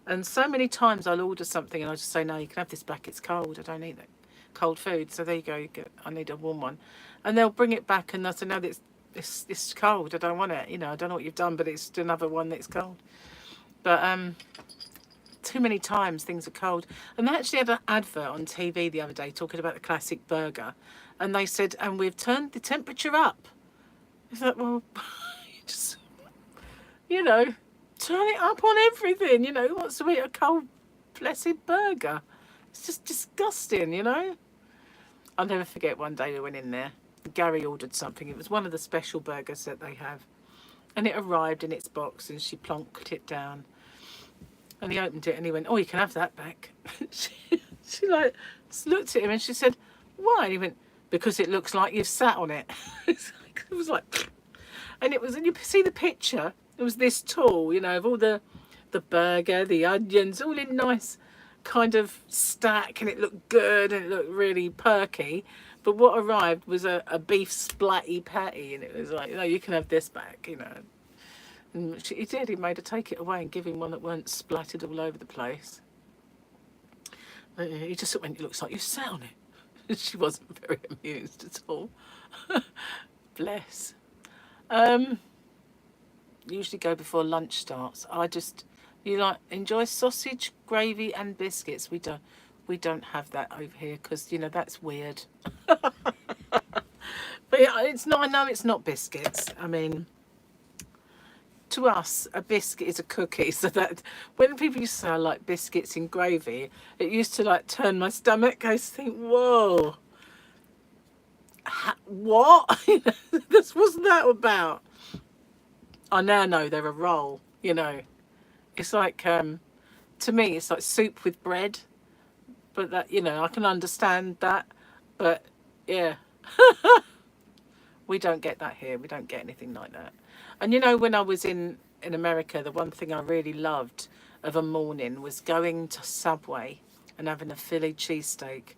And so many times I'll order something and I'll just say, no, you can have this back, it's cold, I don't eat that cold food. So there you go, I need a warm one. And they'll bring it back and they'll say, no, it's cold, I don't want it. You know, I don't know what you've done, but it's another one that's cold. But too many times things are cold. And they actually had an advert on TV the other day talking about the classic burger. And they said, and we've turned the temperature up. It's like, well, just, you know, turn it up on everything, you know. What's to eat a cold, blessed burger? It's just disgusting, you know. I'll never forget one day we went in there. Gary ordered something. It was one of the special burgers that they have. And it arrived in its box, and she plonked it down. And he opened it, and he went, "Oh, you can have that back." she like looked at him, and she said, "Why?" And he went, "Because it looks like you've sat on it." It was like, and it was, and you see the picture. It was this tall, you know, of all the burger, the onions, all in nice kind of stack, and it looked good, and it looked really perky. But what arrived was a beef splatty patty, and it was like, "No, you can have this back," you know. And he did. He made her take it away and give him one that weren't splattered all over the place. But he just went, "It looks like you sat on it." She wasn't very amused at all. Bless. Usually go before lunch starts. You like enjoy sausage, gravy, and biscuits. We don't have that over here because, you know, that's weird. But yeah, it's not. I know it's not biscuits. I mean, to us, a biscuit is a cookie. So that when people used to say I like biscuits in gravy, it used to like turn my stomach. I used to think, whoa, what? This wasn't that about. I now know they're a roll. You know, it's like to me, it's like soup with bread. But that, you know, I can understand that. But yeah. We don't get that here. We don't get anything like that. And you know, when I was in America, the one thing I really loved of a morning was going to Subway and having a Philly cheesesteak.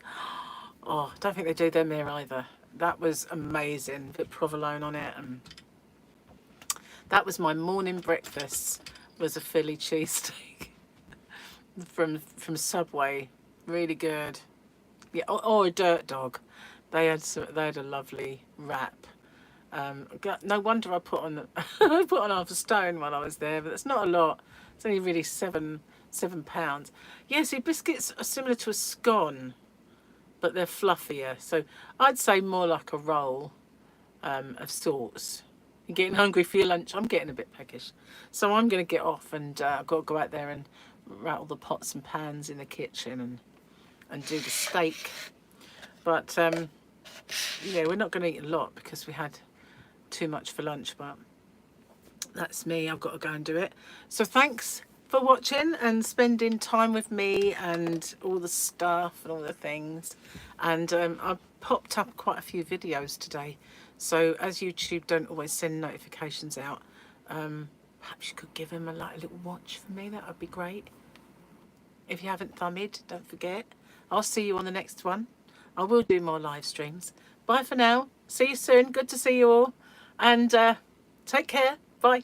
Oh, I don't think they do them here either. That was amazing. Put provolone on it, and that was my morning breakfast. Was a Philly cheesesteak from Subway. Really good. Yeah, or a Dirt Dog. They had a lovely wrap. No wonder I put on I put on half a stone while I was there, but that's not a lot. It's only really £7. Yeah, see, biscuits are similar to a scone, but they're fluffier. So I'd say more like a roll of sorts. You're getting hungry for your lunch. I'm getting a bit peckish, so I'm going to get off, and I've got to go out there and rattle the pots and pans in the kitchen and do the steak. But yeah, we're not going to eat a lot because we had too much for lunch, but that's me. I've got to go and do it. So thanks for watching and spending time with me and all the stuff and all the things. And I've popped up quite a few videos today. So as YouTube don't always send notifications out, perhaps you could give them a little watch for me. That would be great. If you haven't thumbed, don't forget. I'll see you on the next one. I will do more live streams. Bye for now. See you soon. Good to see you all. And take care. Bye.